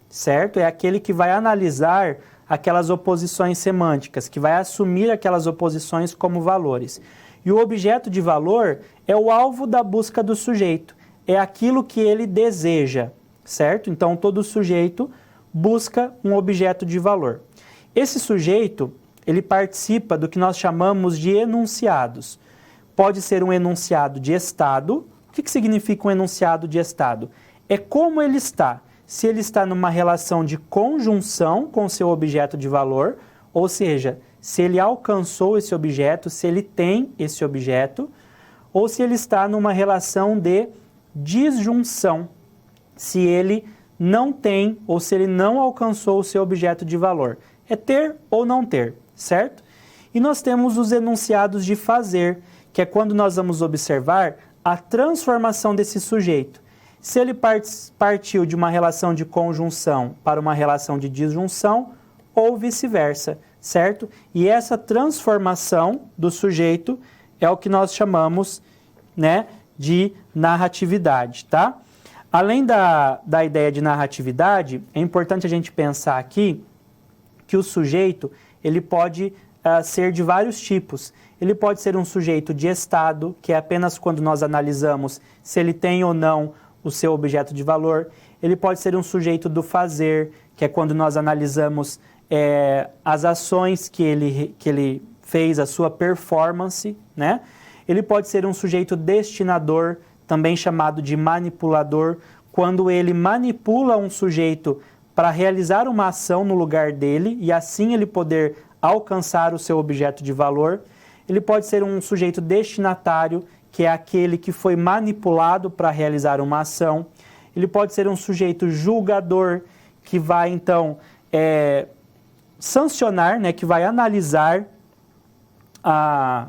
certo? É aquele que vai analisar aquelas oposições semânticas, que vai assumir aquelas oposições como valores. E o objeto de valor é o alvo da busca do sujeito, é aquilo que ele deseja, certo? Então, todo sujeito busca um objeto de valor. Esse sujeito, ele participa do que nós chamamos de enunciados. Pode ser um enunciado de estado. O que significa um enunciado de estado? É como ele está. Se ele está numa relação de conjunção com seu objeto de valor, ou seja, se ele alcançou esse objeto, se ele tem esse objeto, ou se ele está numa relação de disjunção, se ele não tem ou se ele não alcançou o seu objeto de valor. É ter ou não ter, certo? E nós temos os enunciados de fazer, que é quando nós vamos observar a transformação desse sujeito. Se ele partiu de uma relação de conjunção para uma relação de disjunção ou vice-versa, certo? E essa transformação do sujeito é o que nós chamamos, né, de narratividade, tá? Além da ideia de narratividade, é importante a gente pensar aqui que o sujeito ele pode ser de vários tipos. Ele pode ser um sujeito de estado, que é apenas quando nós analisamos se ele tem ou não o seu objeto de valor. Ele pode ser um sujeito do fazer, que é quando nós analisamos as ações que ele fez, a sua performance, né? Ele pode ser um sujeito destinador, também chamado de manipulador, quando ele manipula um sujeito para realizar uma ação no lugar dele e assim ele poder alcançar o seu objeto de valor. Ele pode ser um sujeito destinatário, que é aquele que foi manipulado para realizar uma ação. Ele pode ser um sujeito julgador, que vai então sancionar, né, que vai analisar a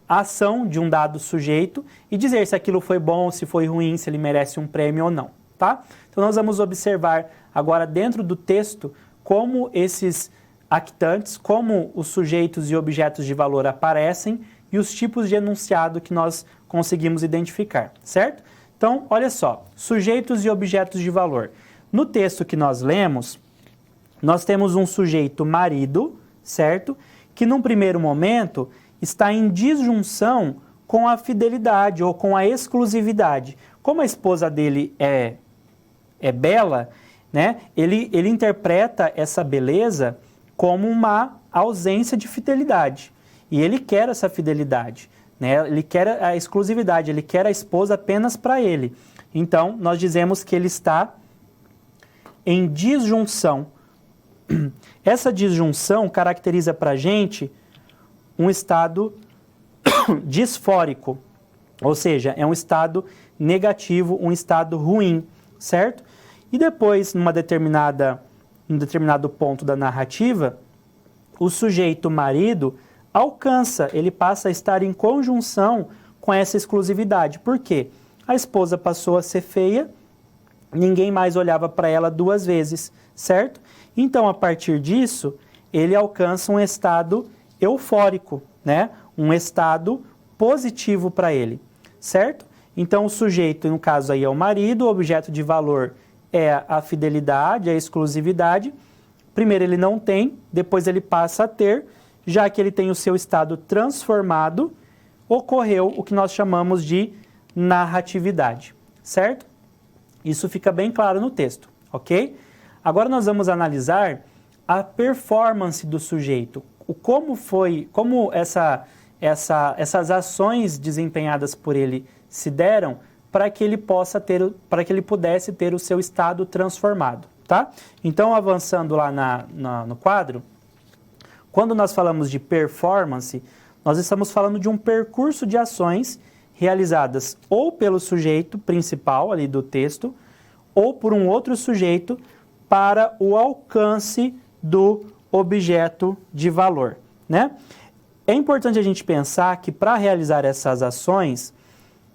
ação de um dado sujeito e dizer se aquilo foi bom, se foi ruim, se ele merece um prêmio ou não, tá? Então nós vamos observar agora dentro do texto como esses actantes, como os sujeitos e objetos de valor aparecem e os tipos de enunciado que nós conseguimos identificar, certo? Então, olha só, sujeitos e objetos de valor. No texto que nós lemos, nós temos um sujeito marido, certo? Que num primeiro momento está em disjunção com a fidelidade ou com a exclusividade. Como a esposa dele é bela, né? Ele interpreta essa beleza como uma ausência de fidelidade. E ele quer essa fidelidade, né? Ele quer a exclusividade, ele quer a esposa apenas para ele. Então, nós dizemos que ele está em disjunção. Essa disjunção caracteriza para a gente um estado disfórico, ou seja, é um estado negativo, um estado ruim, certo? E depois, num determinado ponto da narrativa, o sujeito marido alcança, ele passa a estar em conjunção com essa exclusividade. Por quê? A esposa passou a ser feia, ninguém mais olhava para ela duas vezes, certo? Então, a partir disso, ele alcança um estado eufórico, né? Um estado positivo para ele, certo? Então, o sujeito, no caso aí, é o marido, o objeto de valor é a fidelidade, a exclusividade. Primeiro ele não tem, depois ele passa a ter, já que ele tem o seu estado transformado, ocorreu o que nós chamamos de narratividade, certo? Isso fica bem claro no texto, ok? Agora nós vamos analisar a performance do sujeito, como essas ações desempenhadas por ele se deram para que ele pudesse ter o seu estado transformado, tá? Então, avançando lá no quadro, quando nós falamos de performance, nós estamos falando de um percurso de ações realizadas ou pelo sujeito principal ali do texto, ou por um outro sujeito para o alcance do objeto de valor, né? É importante a gente pensar que para realizar essas ações,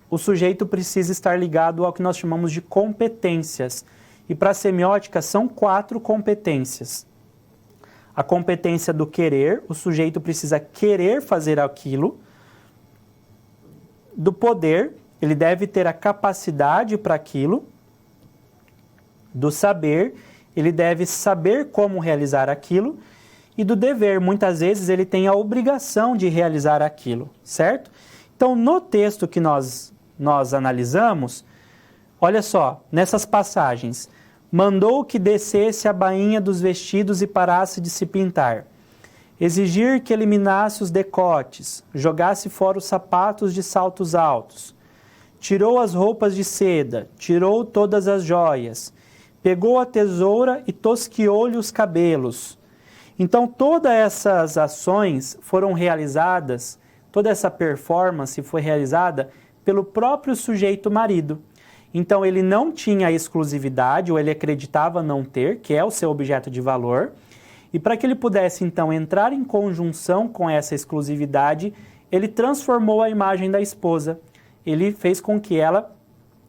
o sujeito precisa estar ligado ao que nós chamamos de competências. E para a semiótica são 4 competências. A competência do querer, o sujeito precisa querer fazer aquilo. Do poder, ele deve ter a capacidade para aquilo. Do saber, ele deve saber como realizar aquilo. E do dever, muitas vezes ele tem a obrigação de realizar aquilo, certo? Então, no texto que nós analisamos, olha só, nessas passagens, mandou que descesse a bainha dos vestidos e parasse de se pintar, exigir que eliminasse os decotes, jogasse fora os sapatos de saltos altos, tirou as roupas de seda, tirou todas as joias, pegou a tesoura e tosquiou-lhe os cabelos. Então, todas essas ações foram realizadas, toda essa performance foi realizada pelo próprio sujeito marido. Então, ele não tinha a exclusividade, ou ele acreditava não ter, que é o seu objeto de valor. E para que ele pudesse, então, entrar em conjunção com essa exclusividade, ele transformou a imagem da esposa. ele fez com que ela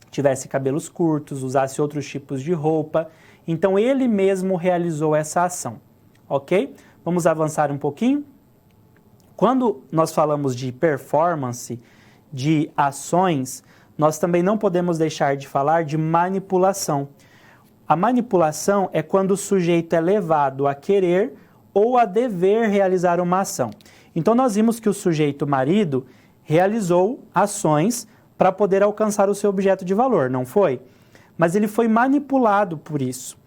tivesse cabelos curtos, usasse outros tipos de roupa. Então, ele mesmo realizou essa ação, ok? Vamos avançar um pouquinho? Quando nós falamos de performance, de ações, nós também não podemos deixar de falar de manipulação. A manipulação é quando o sujeito é levado a querer ou a dever realizar uma ação. Então, nós vimos que o sujeito marido realizou ações para poder alcançar o seu objeto de valor, não foi? Mas ele foi manipulado por isso.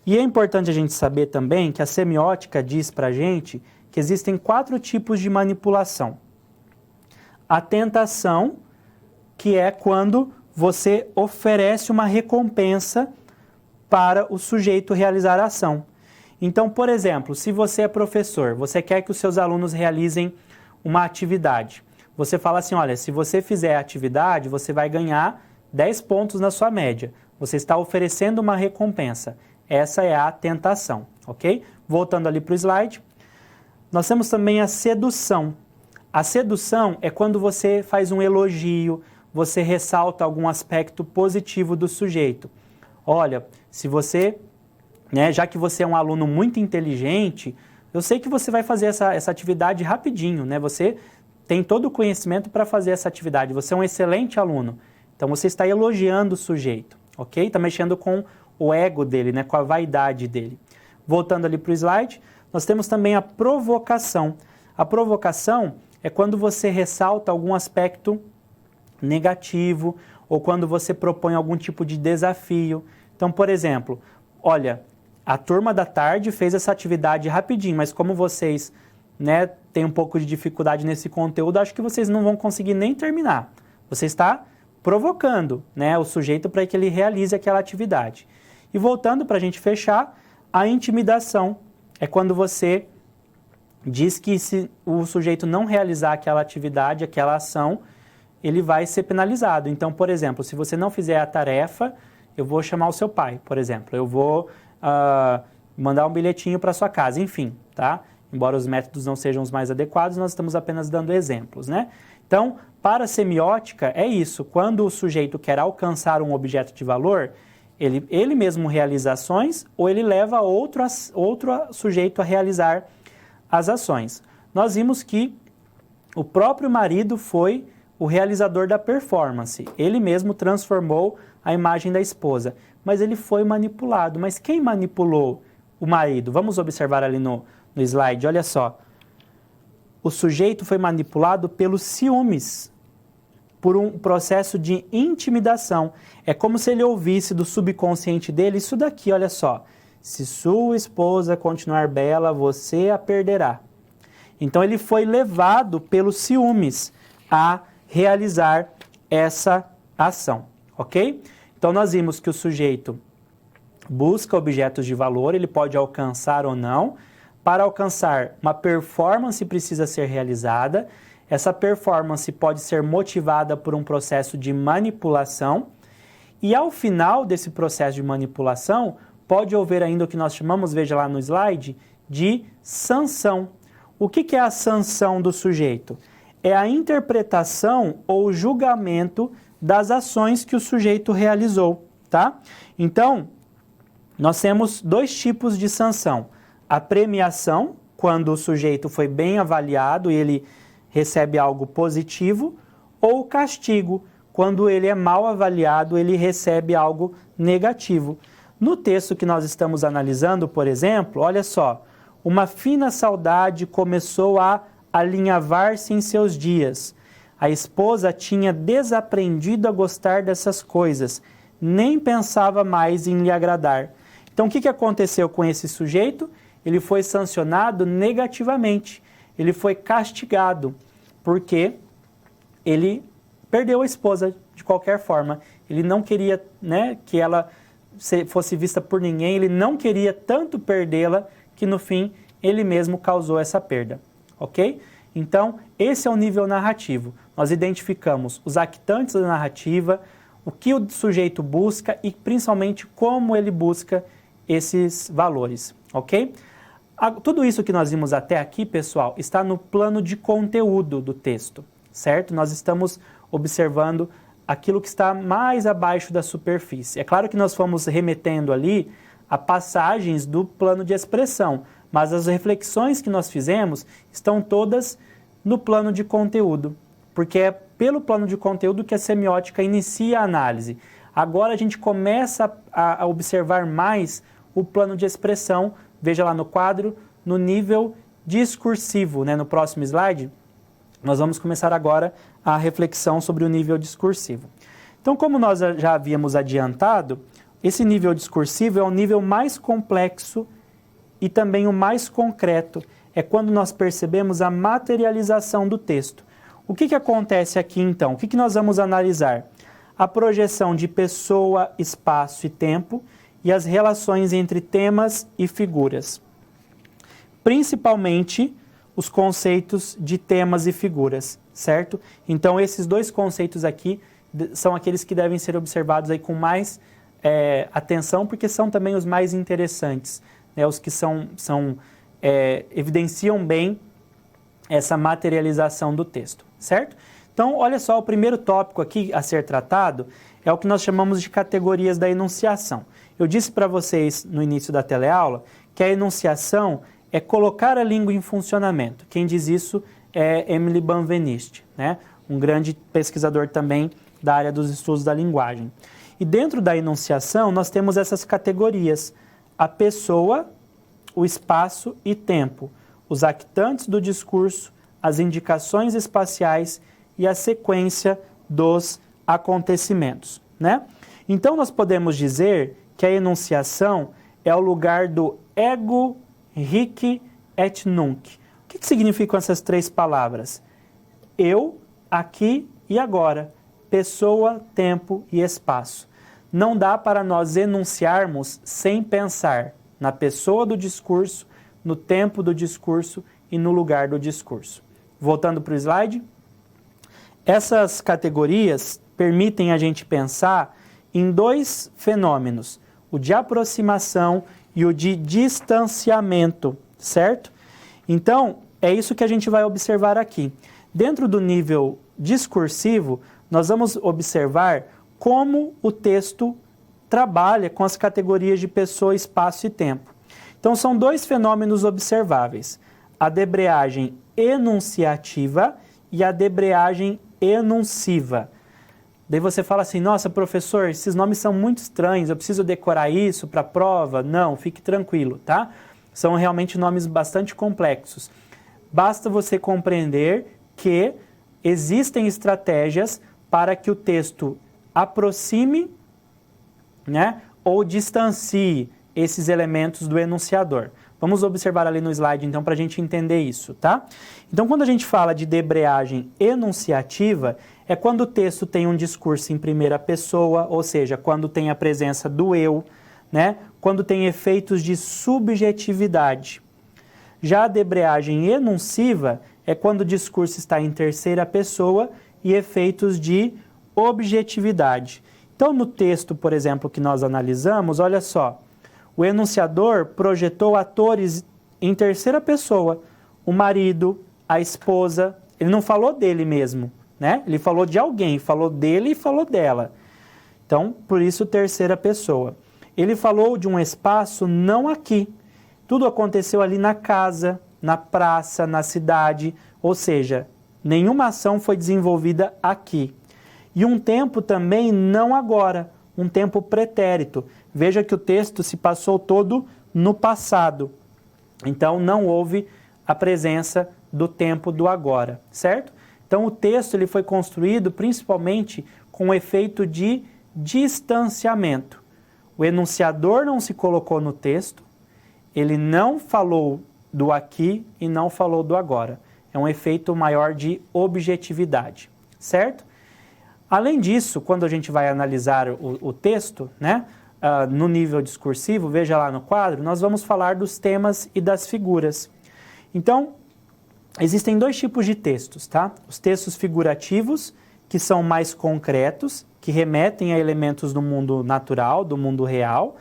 E é importante a gente saber também que a semiótica diz para a gente que existem 4 tipos de manipulação. A tentação, que é quando você oferece uma recompensa para o sujeito realizar a ação. Então, por exemplo, se você é professor, você quer que os seus alunos realizem uma atividade. Você fala assim, olha, se você fizer a atividade, você vai ganhar 10 pontos na sua média. Você está oferecendo uma recompensa. Essa é a tentação, ok? Voltando ali para o slide. Nós temos também a sedução. A sedução é quando você faz um elogio, você ressalta algum aspecto positivo do sujeito. Olha, se você, já que você é um aluno muito inteligente, eu sei que você vai fazer essa atividade rapidinho, Você tem todo o conhecimento para fazer essa atividade, você é um excelente aluno. Então, você está elogiando o sujeito, ok? Está mexendo com o ego dele, com a vaidade dele. Voltando ali para o slide, nós temos também a provocação. A provocação é quando você ressalta algum aspecto negativo ou quando você propõe algum tipo de desafio. Então, por exemplo, olha, a turma da tarde fez essa atividade rapidinho, mas como vocês têm um pouco de dificuldade nesse conteúdo, acho que vocês não vão conseguir nem terminar. Você está provocando o sujeito para que ele realize aquela atividade. E voltando para a gente fechar, a intimidação é quando você diz que se o sujeito não realizar aquela atividade, aquela ação, ele vai ser penalizado. Então, por exemplo, se você não fizer a tarefa, eu vou chamar o seu pai, por exemplo. Eu vou mandar um bilhetinho para sua casa, enfim, tá? Embora os métodos não sejam os mais adequados, nós estamos apenas dando exemplos, Então, para a semiótica, é isso. Quando o sujeito quer alcançar um objeto de valor, ele mesmo realiza ações ou ele leva outro sujeito a realizar as ações. Nós vimos que o próprio marido foi o realizador da performance. Ele mesmo transformou a imagem da esposa, mas ele foi manipulado. Mas quem manipulou o marido? Vamos observar ali no slide, olha só. O sujeito foi manipulado pelos ciúmes, por um processo de intimidação. É como se ele ouvisse do subconsciente dele isso daqui, olha só. Se sua esposa continuar bela, você a perderá. Então ele foi levado pelos ciúmes a realizar essa ação, ok? Então nós vimos que o sujeito busca objetos de valor, ele pode alcançar ou não. Para alcançar, uma performance precisa ser realizada. Essa performance pode ser motivada por um processo de manipulação e ao final desse processo de manipulação pode haver ainda o que nós chamamos, veja lá no slide, de sanção. O que é a sanção do sujeito? É a interpretação ou julgamento das ações que o sujeito realizou, tá? Então, nós temos 2 tipos de sanção. A premiação, quando o sujeito foi bem avaliado e ele recebe algo positivo, ou o castigo, quando ele é mal avaliado, ele recebe algo negativo. No texto que nós estamos analisando, por exemplo, olha só, uma fina saudade começou a alinhavar-se em seus dias. A esposa tinha desaprendido a gostar dessas coisas, nem pensava mais em lhe agradar. Então, o que aconteceu com esse sujeito? Ele foi sancionado negativamente. Ele foi castigado, porque ele perdeu a esposa de qualquer forma. Ele não queria que ela fosse vista por ninguém, ele não queria tanto perdê-la, que no fim ele mesmo causou essa perda, ok? Então, esse é o nível narrativo. Nós identificamos os actantes da narrativa, o que o sujeito busca e principalmente como ele busca esses valores, ok? Tudo isso que nós vimos até aqui, pessoal, está no plano de conteúdo do texto, certo? Nós estamos observando aquilo que está mais abaixo da superfície. É claro que nós fomos remetendo ali a passagens do plano de expressão, mas as reflexões que nós fizemos estão todas no plano de conteúdo, porque é pelo plano de conteúdo que a semiótica inicia a análise. Agora a gente começa a observar mais o plano de expressão, veja lá no quadro, no nível discursivo, né? No próximo slide, nós vamos começar agora a reflexão sobre o nível discursivo. Então, como nós já havíamos adiantado, esse nível discursivo é o nível mais complexo e também o mais concreto. É quando nós percebemos a materialização do texto. O que acontece aqui então? O que nós vamos analisar? A projeção de pessoa, espaço e tempo e as relações entre temas e figuras. Principalmente os conceitos de temas e figuras, certo? Então, esses dois conceitos aqui são aqueles que devem ser observados aí com mais atenção, porque são também os mais interessantes, né? Os que evidenciam bem essa materialização do texto, certo? Então, olha só, o primeiro tópico aqui a ser tratado é o que nós chamamos de categorias da enunciação. Eu disse para vocês no início da teleaula que a enunciação é colocar a língua em funcionamento. Quem diz isso é Emily Benveniste, né? Um grande pesquisador também da área dos estudos da linguagem. E dentro da enunciação nós temos essas categorias: a pessoa, o espaço e tempo, os actantes do discurso, as indicações espaciais e a sequência dos acontecimentos, né? Então nós podemos dizer que a enunciação é o lugar do ego hic et nunc. O que significam essas três palavras? Eu, aqui e agora. Pessoa, tempo e espaço. Não dá para nós enunciarmos sem pensar na pessoa do discurso, no tempo do discurso e no lugar do discurso. Voltando para o slide. Essas categorias permitem a gente pensar em dois fenômenos, o de aproximação e o de distanciamento, certo? Então, é isso que a gente vai observar aqui. Dentro do nível discursivo, nós vamos observar como o texto trabalha com as categorias de pessoa, espaço e tempo. Então, são dois fenômenos observáveis: a debreagem enunciativa e a debreagem enunciva. Daí você fala assim: nossa, professor, esses nomes são muito estranhos, eu preciso decorar isso para a prova? Não, fique tranquilo, tá? São realmente nomes bastante complexos. Basta você compreender que existem estratégias para que o texto aproxime, né, ou distancie esses elementos do enunciador. Vamos observar ali no slide, então, para a gente entender isso, tá? Então, quando a gente fala de debreagem enunciativa, é quando o texto tem um discurso em primeira pessoa, ou seja, quando tem a presença do eu, né? Quando tem efeitos de subjetividade. Já a debreagem enunciva é quando o discurso está em terceira pessoa e efeitos de objetividade. Então, no texto, por exemplo, que nós analisamos, olha só, o enunciador projetou atores em terceira pessoa, o marido, a esposa. Ele não falou dele mesmo, né? Ele falou de alguém, falou dele e falou dela. Então, por isso, terceira pessoa. Ele falou de um espaço não aqui. Tudo aconteceu ali na casa, na praça, na cidade, ou seja, nenhuma ação foi desenvolvida aqui. E um tempo também não agora, um tempo pretérito. Veja que o texto se passou todo no passado. Então, não houve a presença do tempo do agora, certo? Então, o texto ele foi construído principalmente com o efeito de distanciamento. O enunciador não se colocou no texto, ele não falou do aqui e não falou do agora. É um efeito maior de objetividade, certo? Além disso, quando a gente vai analisar o texto, né, no nível discursivo, veja lá no quadro, nós vamos falar dos temas e das figuras. Então, existem dois tipos de textos, tá? Os textos figurativos, que são mais concretos, que remetem a elementos do mundo natural, do mundo real,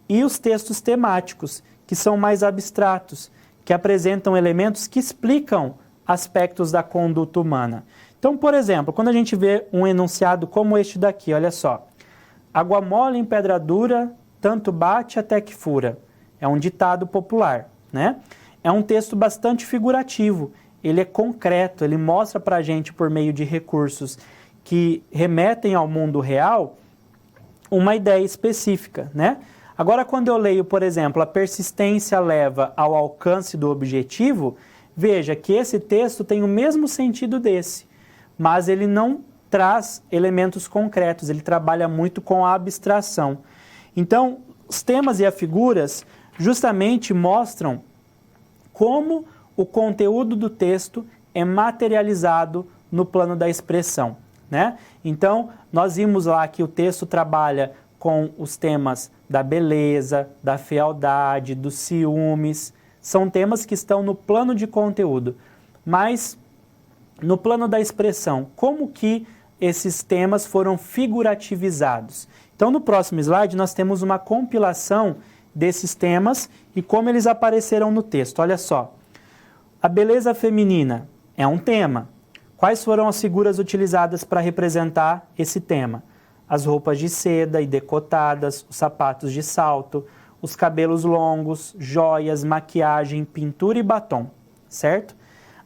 e os textos temáticos, que são mais abstratos, que apresentam elementos que explicam aspectos da conduta humana. Então, por exemplo, quando a gente vê um enunciado como este daqui, olha só. Água mole em pedra dura, tanto bate até que fura. É um ditado popular, né? É um texto bastante figurativo, ele é concreto, ele mostra para a gente, por meio de recursos que remetem ao mundo real, uma ideia específica, né? Agora, quando eu leio, por exemplo, a persistência leva ao alcance do objetivo, veja que esse texto tem o mesmo sentido desse, mas ele não traz elementos concretos, ele trabalha muito com a abstração. Então, os temas e as figuras justamente mostram como o conteúdo do texto é materializado no plano da expressão, né? Então, nós vimos lá que o texto trabalha com os temas da beleza, da fealdade, dos ciúmes. São temas que estão no plano de conteúdo. Mas, no plano da expressão, como que esses temas foram figurativizados? Então, no próximo slide, nós temos uma compilação desses temas e como eles apareceram no texto. Olha só. A beleza feminina é um tema. Quais foram as figuras utilizadas para representar esse tema? As roupas de seda e decotadas, os sapatos de salto, os cabelos longos, joias, maquiagem, pintura e batom, certo?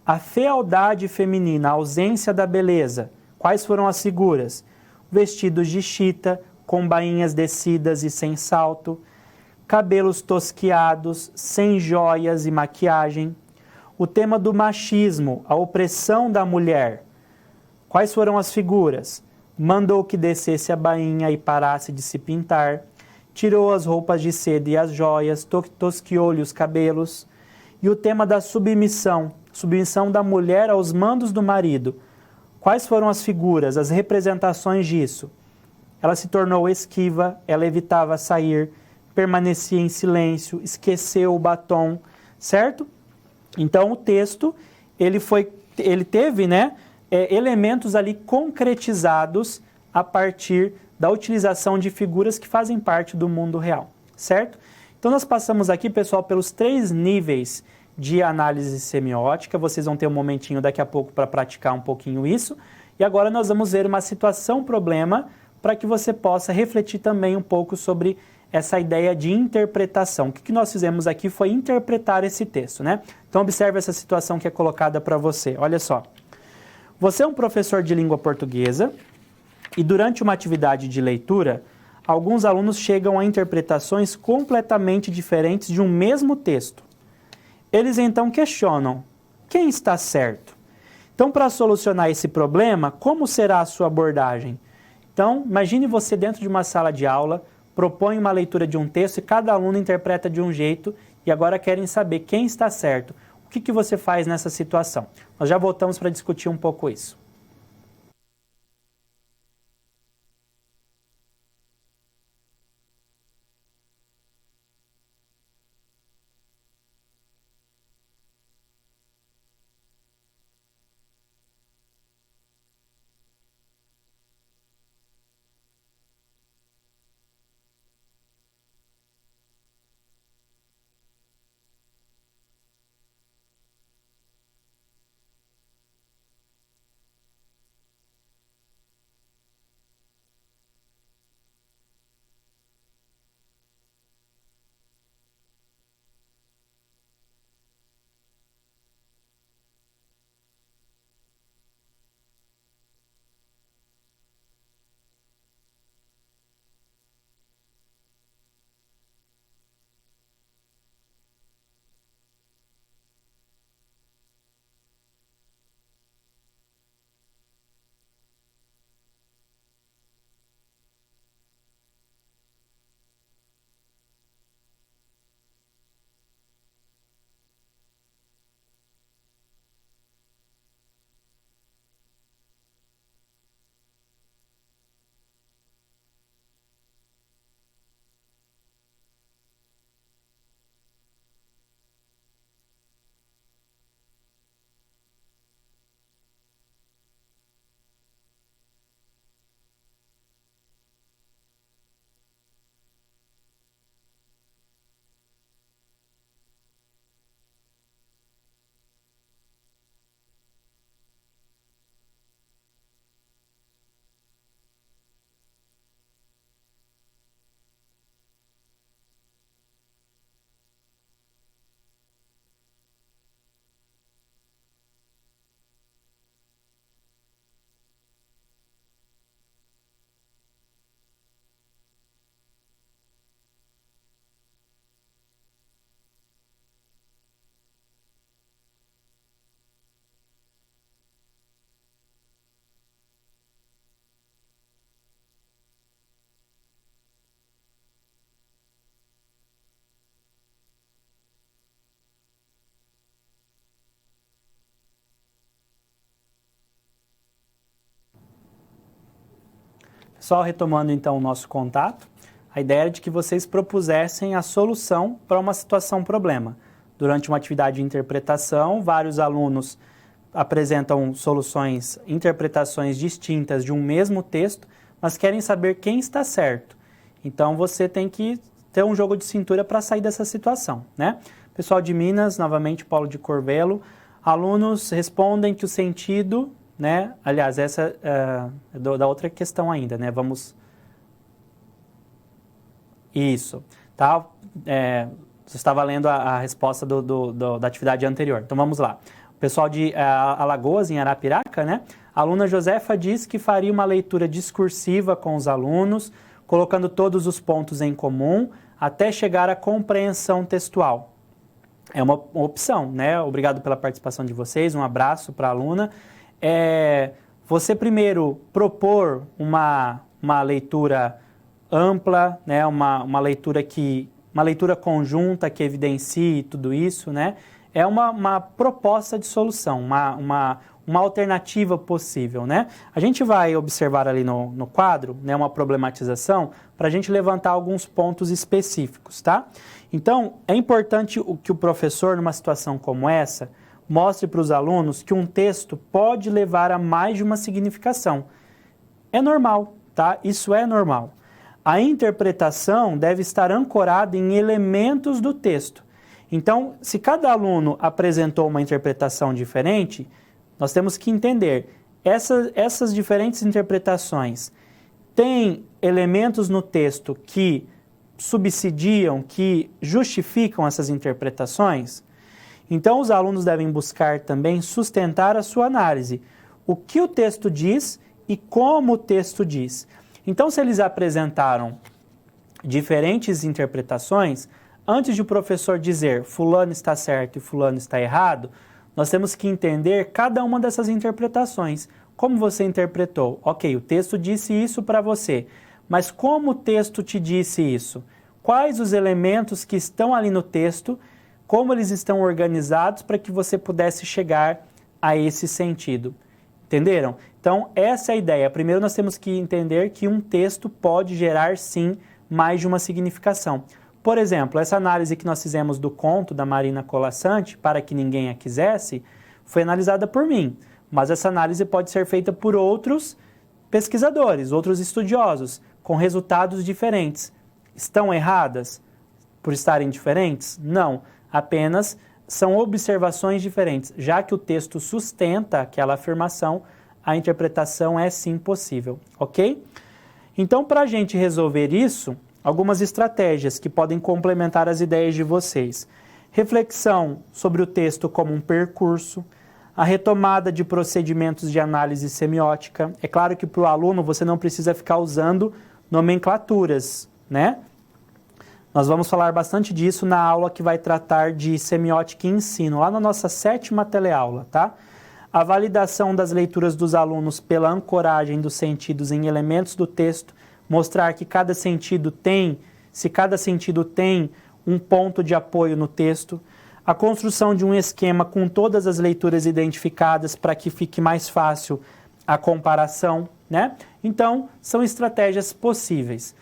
A fealdade feminina, a ausência da beleza. Quais foram as figuras? Vestidos de chita, com bainhas descidas e sem salto, cabelos tosquiados, sem joias e maquiagem. O tema do machismo, a opressão da mulher. Quais foram as figuras? Mandou que descesse a bainha e parasse de se pintar, tirou as roupas de seda e as joias, tosquiou-lhe os cabelos. E o tema da submissão, submissão da mulher aos mandos do marido. Quais foram as figuras, as representações disso? Ela se tornou esquiva, ela evitava sair, permanecia em silêncio, esqueceu o batom, certo? Então o texto, ele teve, né, elementos ali concretizados a partir da utilização de figuras que fazem parte do mundo real, certo? Então nós passamos aqui, pessoal, pelos 3 níveis de análise semiótica, vocês vão ter um momentinho daqui a pouco para praticar um pouquinho isso, e agora nós vamos ver uma situação-problema para que você possa refletir também um pouco sobre essa ideia de interpretação. O que nós fizemos aqui foi interpretar esse texto, né? Então observe essa situação que é colocada para você. Olha só. Você é um professor de língua portuguesa e durante uma atividade de leitura, alguns alunos chegam a interpretações completamente diferentes de um mesmo texto. Eles então questionam: quem está certo? Então, para solucionar esse problema, como será a sua abordagem? Então, imagine você dentro de uma sala de aula, propõe uma leitura de um texto e cada aluno interpreta de um jeito e agora querem saber quem está certo. O que você faz nessa situação? Nós já voltamos para discutir um pouco isso. Só retomando então o nosso contato, a ideia era de que vocês propusessem a solução para uma situação-problema. Durante uma atividade de interpretação, vários alunos apresentam soluções, interpretações distintas de um mesmo texto, mas querem saber quem está certo. Então você tem que ter um jogo de cintura para sair dessa situação, né? Pessoal de Minas, novamente Paulo de Corvelo, alunos respondem que o sentido, né? Aliás, essa é da outra questão ainda, né? Vamos... Isso, tá? Você estava lendo a resposta da atividade anterior. Então vamos lá. O pessoal de Alagoas, em Arapiraca, né? A aluna Josefa diz que faria uma leitura discursiva com os alunos, colocando todos os pontos em comum, até chegar à compreensão textual. É uma opção, né? Obrigado pela participação de vocês, um abraço para a aluna. Você primeiro propor uma leitura ampla, né? Uma leitura conjunta que evidencie tudo isso, né? É uma proposta de solução, uma alternativa possível, né? A gente vai observar ali no quadro, né, uma problematização para a gente levantar alguns pontos específicos, tá? Então, é importante que o professor, numa situação como essa, mostre para os alunos que um texto pode levar a mais de uma significação. É normal, tá? Isso é normal. A interpretação deve estar ancorada em elementos do texto. Então, se cada aluno apresentou uma interpretação diferente, nós temos que entender, essas diferentes interpretações têm elementos no texto que subsidiam, que justificam essas interpretações? Então, os alunos devem buscar também sustentar a sua análise. O que o texto diz e como o texto diz. Então, se eles apresentaram diferentes interpretações, antes de o professor dizer fulano está certo e fulano está errado, nós temos que entender cada uma dessas interpretações. Como você interpretou? Ok, o texto disse isso para você, mas como o texto te disse isso? Quais os elementos que estão ali no texto, como eles estão organizados para que você pudesse chegar a esse sentido? Entenderam? Então, essa é a ideia. Primeiro, nós temos que entender que um texto pode gerar, sim, mais de uma significação. Por exemplo, essa análise que nós fizemos do conto da Marina Colasanti, Para que Ninguém a Quisesse, foi analisada por mim, mas essa análise pode ser feita por outros pesquisadores, outros estudiosos, com resultados diferentes. Estão erradas por estarem diferentes? Não, apenas são observações diferentes. Já que o texto sustenta aquela afirmação, a interpretação é sim possível, ok? Então, para a gente resolver isso, algumas estratégias que podem complementar as ideias de vocês. Reflexão sobre o texto como um percurso, a retomada de procedimentos de análise semiótica. É claro que para o aluno você não precisa ficar usando nomenclaturas, né? Nós vamos falar bastante disso na aula que vai tratar de semiótica e ensino, lá na nossa 7ª teleaula, tá? A validação das leituras dos alunos pela ancoragem dos sentidos em elementos do texto, mostrar que cada sentido tem, se cada sentido tem um ponto de apoio no texto, a construção de um esquema com todas as leituras identificadas para que fique mais fácil a comparação, né? Então, são estratégias possíveis.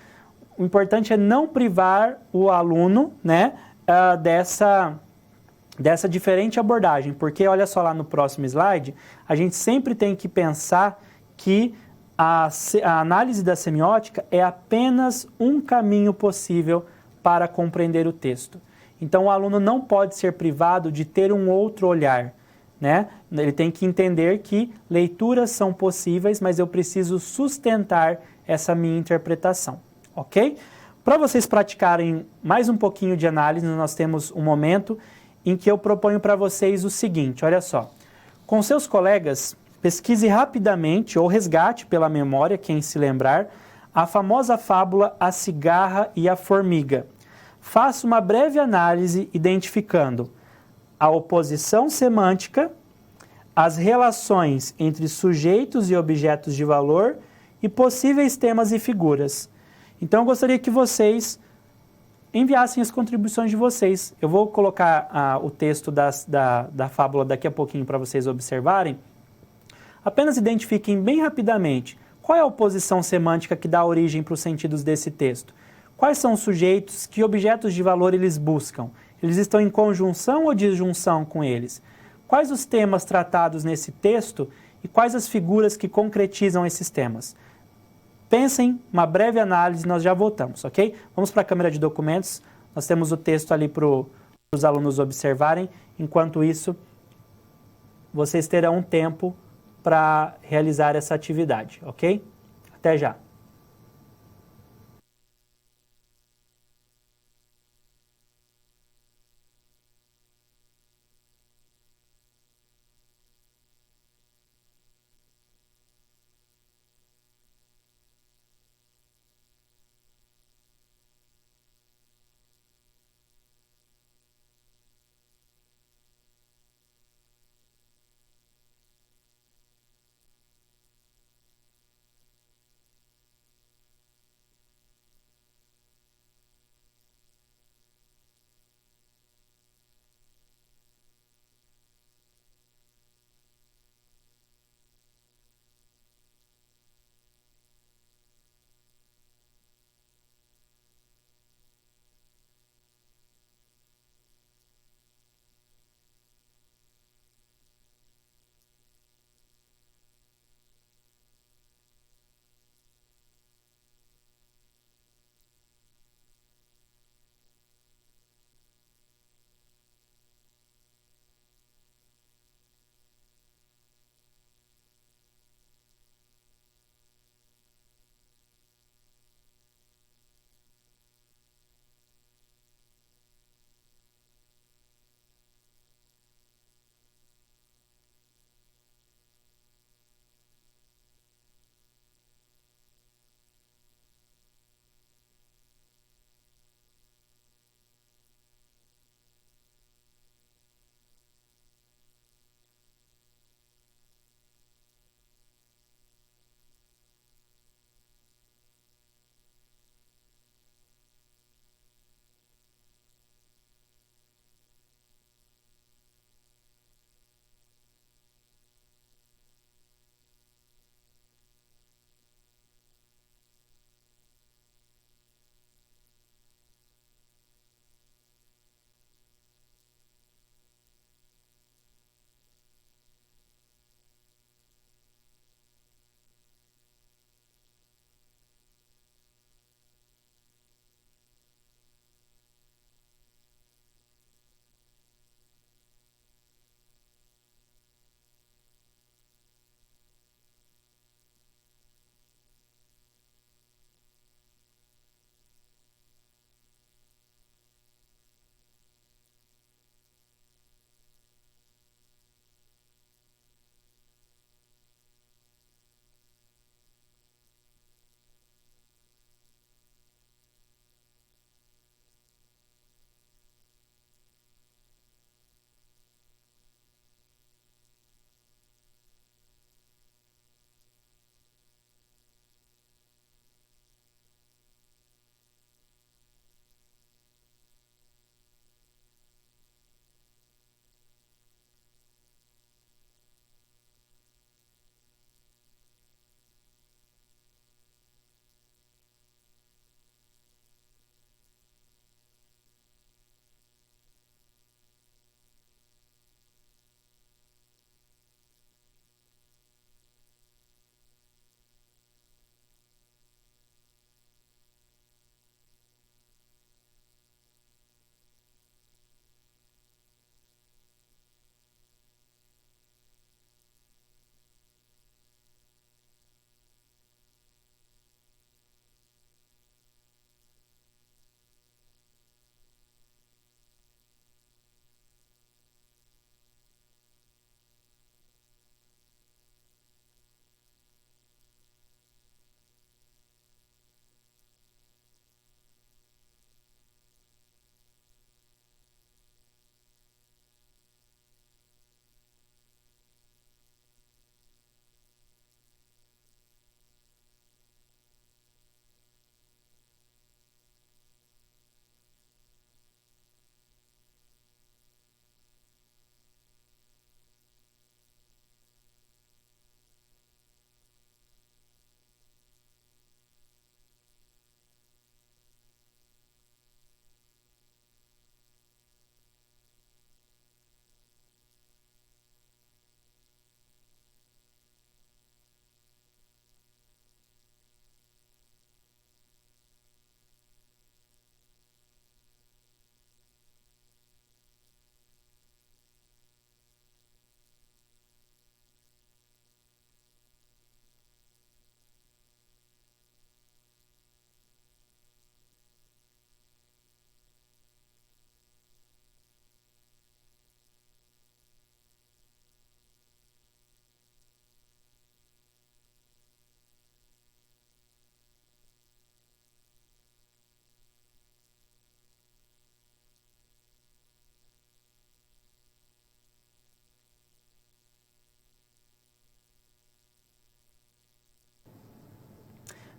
O importante é não privar o aluno, né, dessa diferente abordagem, porque olha só lá no próximo slide, a gente sempre tem que pensar que a análise da semiótica é apenas um caminho possível para compreender o texto. Então, o aluno não pode ser privado de ter um outro olhar, né? Ele tem que entender que leituras são possíveis, mas eu preciso sustentar essa minha interpretação, ok? Para vocês praticarem mais um pouquinho de análise, nós temos um momento em que eu proponho para vocês o seguinte, olha só. Com seus colegas, pesquise rapidamente ou resgate pela memória, quem se lembrar, a famosa fábula A Cigarra e a Formiga. Faça uma breve análise identificando a oposição semântica, as relações entre sujeitos e objetos de valor e possíveis temas e figuras. Então, eu gostaria que vocês enviassem as contribuições de vocês. Eu vou colocar o texto da fábula daqui a pouquinho para vocês observarem. Apenas identifiquem bem rapidamente Qual é a oposição semântica que dá origem para os sentidos desse texto? Quais são os sujeitos, que objetos de valor eles buscam? Eles estão em conjunção ou disjunção com eles? Quais os temas tratados nesse texto e quais as figuras que concretizam esses temas? Pensem, uma breve análise, nós já voltamos, ok? Vamos para a câmera de documentos, nós temos o texto ali para os alunos observarem. Enquanto isso, vocês terão um tempo para realizar essa atividade, ok? Até já!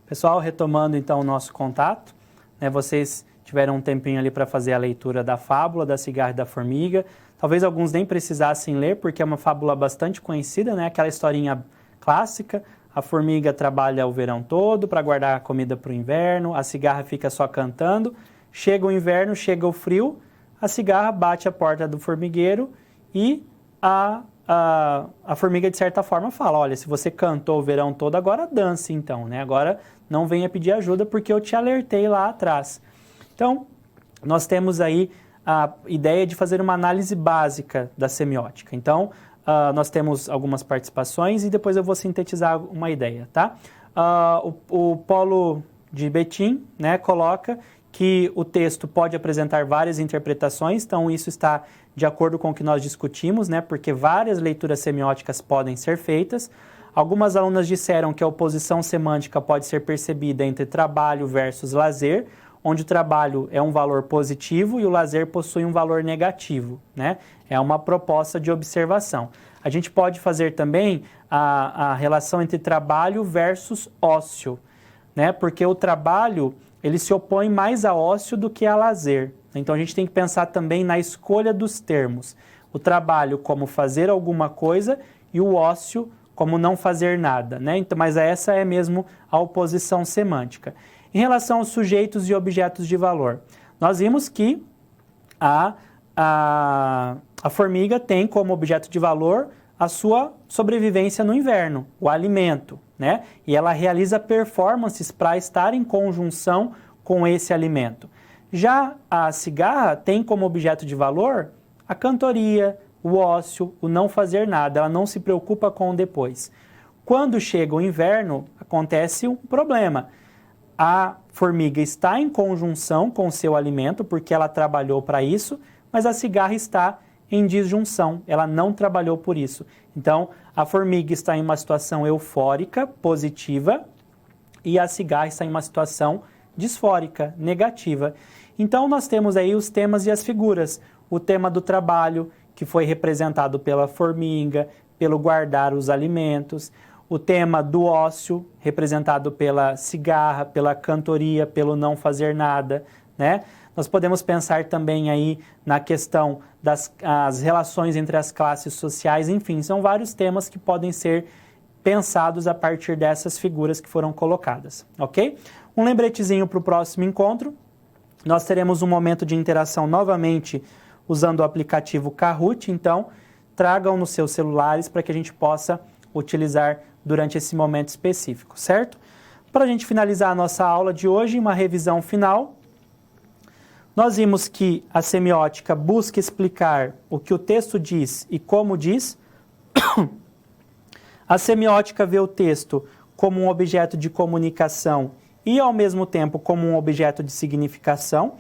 Pessoal, retomando então o nosso contato, né, vocês tiveram um tempinho ali para fazer a leitura da fábula da cigarra e da formiga. Talvez alguns nem precisassem ler, porque é uma fábula bastante conhecida, né, aquela historinha clássica. A formiga trabalha o verão todo para guardar a comida para o inverno, a cigarra fica só cantando. Chega o inverno, chega o frio, a cigarra bate a porta do formigueiro e a formiga, de certa forma, fala, olha, se você cantou o verão todo, agora dance então, né? Agora não venha pedir ajuda porque eu te alertei lá atrás. Então, nós temos aí a ideia de fazer uma análise básica da semiótica. Então, nós temos algumas participações e depois eu vou sintetizar uma ideia, tá? O Polo de Betim, né, coloca que o texto pode apresentar várias interpretações, então isso está de acordo com o que nós discutimos, né, porque várias leituras semióticas podem ser feitas. Algumas alunas disseram que a oposição semântica pode ser percebida entre trabalho versus lazer, onde o trabalho é um valor positivo e o lazer possui um valor negativo, né? É uma proposta de observação. A gente pode fazer também a relação entre trabalho versus ócio, né? Porque o trabalho, ele se opõe mais a ócio do que a lazer. Então a gente tem que pensar também na escolha dos termos. O trabalho como fazer alguma coisa e o ócio como não fazer nada, né? Então, mas essa é mesmo a oposição semântica. Em relação aos sujeitos e objetos de valor, nós vimos que a formiga tem como objeto de valor a sua sobrevivência no inverno, o alimento, né? E ela realiza performances para estar em conjunção com esse alimento. Já a cigarra tem como objeto de valor a cantoria, o ócio, o não fazer nada, ela não se preocupa com o depois. Quando chega o inverno, acontece um problema. A formiga está em conjunção com o seu alimento, porque ela trabalhou para isso, mas a cigarra está em disjunção, ela não trabalhou por isso. Então, a formiga está em uma situação eufórica, positiva, e a cigarra está em uma situação disfórica, negativa. Então, nós temos aí os temas e as figuras. O tema do trabalho, que foi representado pela formiga, pelo guardar os alimentos. O tema do ócio, representado pela cigarra, pela cantoria, pelo não fazer nada, né? Nós podemos pensar também aí na questão das relações entre as classes sociais, enfim, são vários temas que podem ser pensados a partir dessas figuras que foram colocadas, ok? Um lembretezinho para o próximo encontro, nós teremos um momento de interação novamente usando o aplicativo Kahoot, então tragam nos seus celulares para que a gente possa utilizar durante esse momento específico, certo? Para a gente finalizar a nossa aula de hoje, uma revisão final, nós vimos que a semiótica busca explicar o que o texto diz e como diz. A semiótica vê o texto como um objeto de comunicação e, ao mesmo tempo, como um objeto de significação.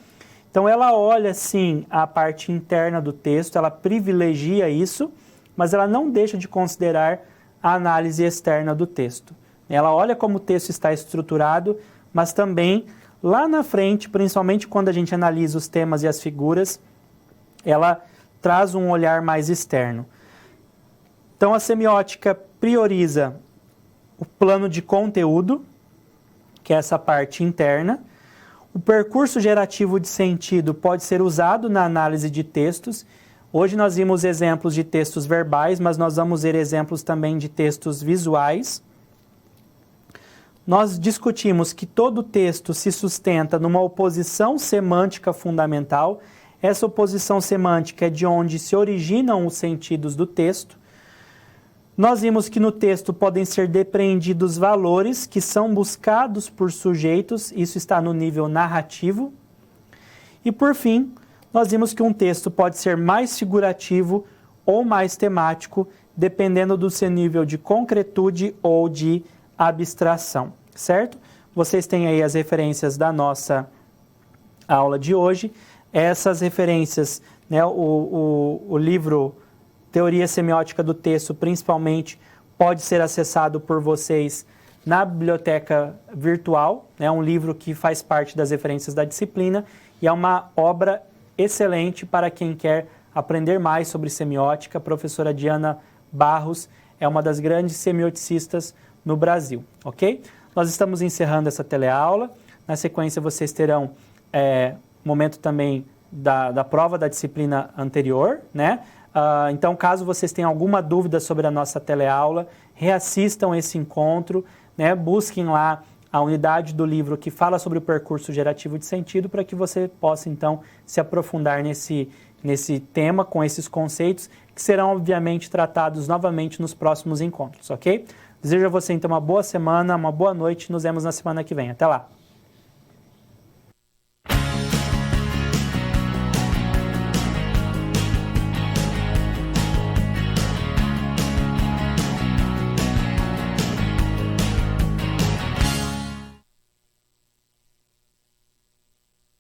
Então, ela olha, sim, a parte interna do texto, ela privilegia isso, mas ela não deixa de considerar a análise externa do texto. Ela olha como o texto está estruturado, mas também, lá na frente, principalmente quando a gente analisa os temas e as figuras, ela traz um olhar mais externo. Então, a semiótica prioriza o plano de conteúdo, que é essa parte interna. O percurso gerativo de sentido pode ser usado na análise de textos. Hoje nós vimos exemplos de textos verbais, mas nós vamos ver exemplos também de textos visuais. Nós discutimos que todo texto se sustenta numa oposição semântica fundamental. Essa oposição semântica é de onde se originam os sentidos do texto. Nós vimos que no texto podem ser depreendidos valores que são buscados por sujeitos, isso está no nível narrativo. E por fim, nós vimos que um texto pode ser mais figurativo ou mais temático, dependendo do seu nível de concretude ou de abstração, certo? Vocês têm aí as referências da nossa aula de hoje. Essas referências, né, o livro Teoria Semiótica do Texto, principalmente, pode ser acessado por vocês na biblioteca virtual, né, um livro que faz parte das referências da disciplina e é uma obra excelente para quem quer aprender mais sobre semiótica. A professora Diana Barros é uma das grandes semioticistas no Brasil, ok? nós estamos encerrando essa teleaula. Na sequência, vocês terão momento também da prova da disciplina anterior, né? Então, caso vocês tenham alguma dúvida sobre a nossa teleaula, reassistam esse encontro, né? Busquem lá a unidade do livro que fala sobre o percurso gerativo de sentido para que você possa, então, se aprofundar nesse tema, com esses conceitos, que serão, obviamente, tratados novamente nos próximos encontros, ok? Desejo a você, então, uma boa semana, uma boa noite. Nos vemos na semana que vem. Até lá!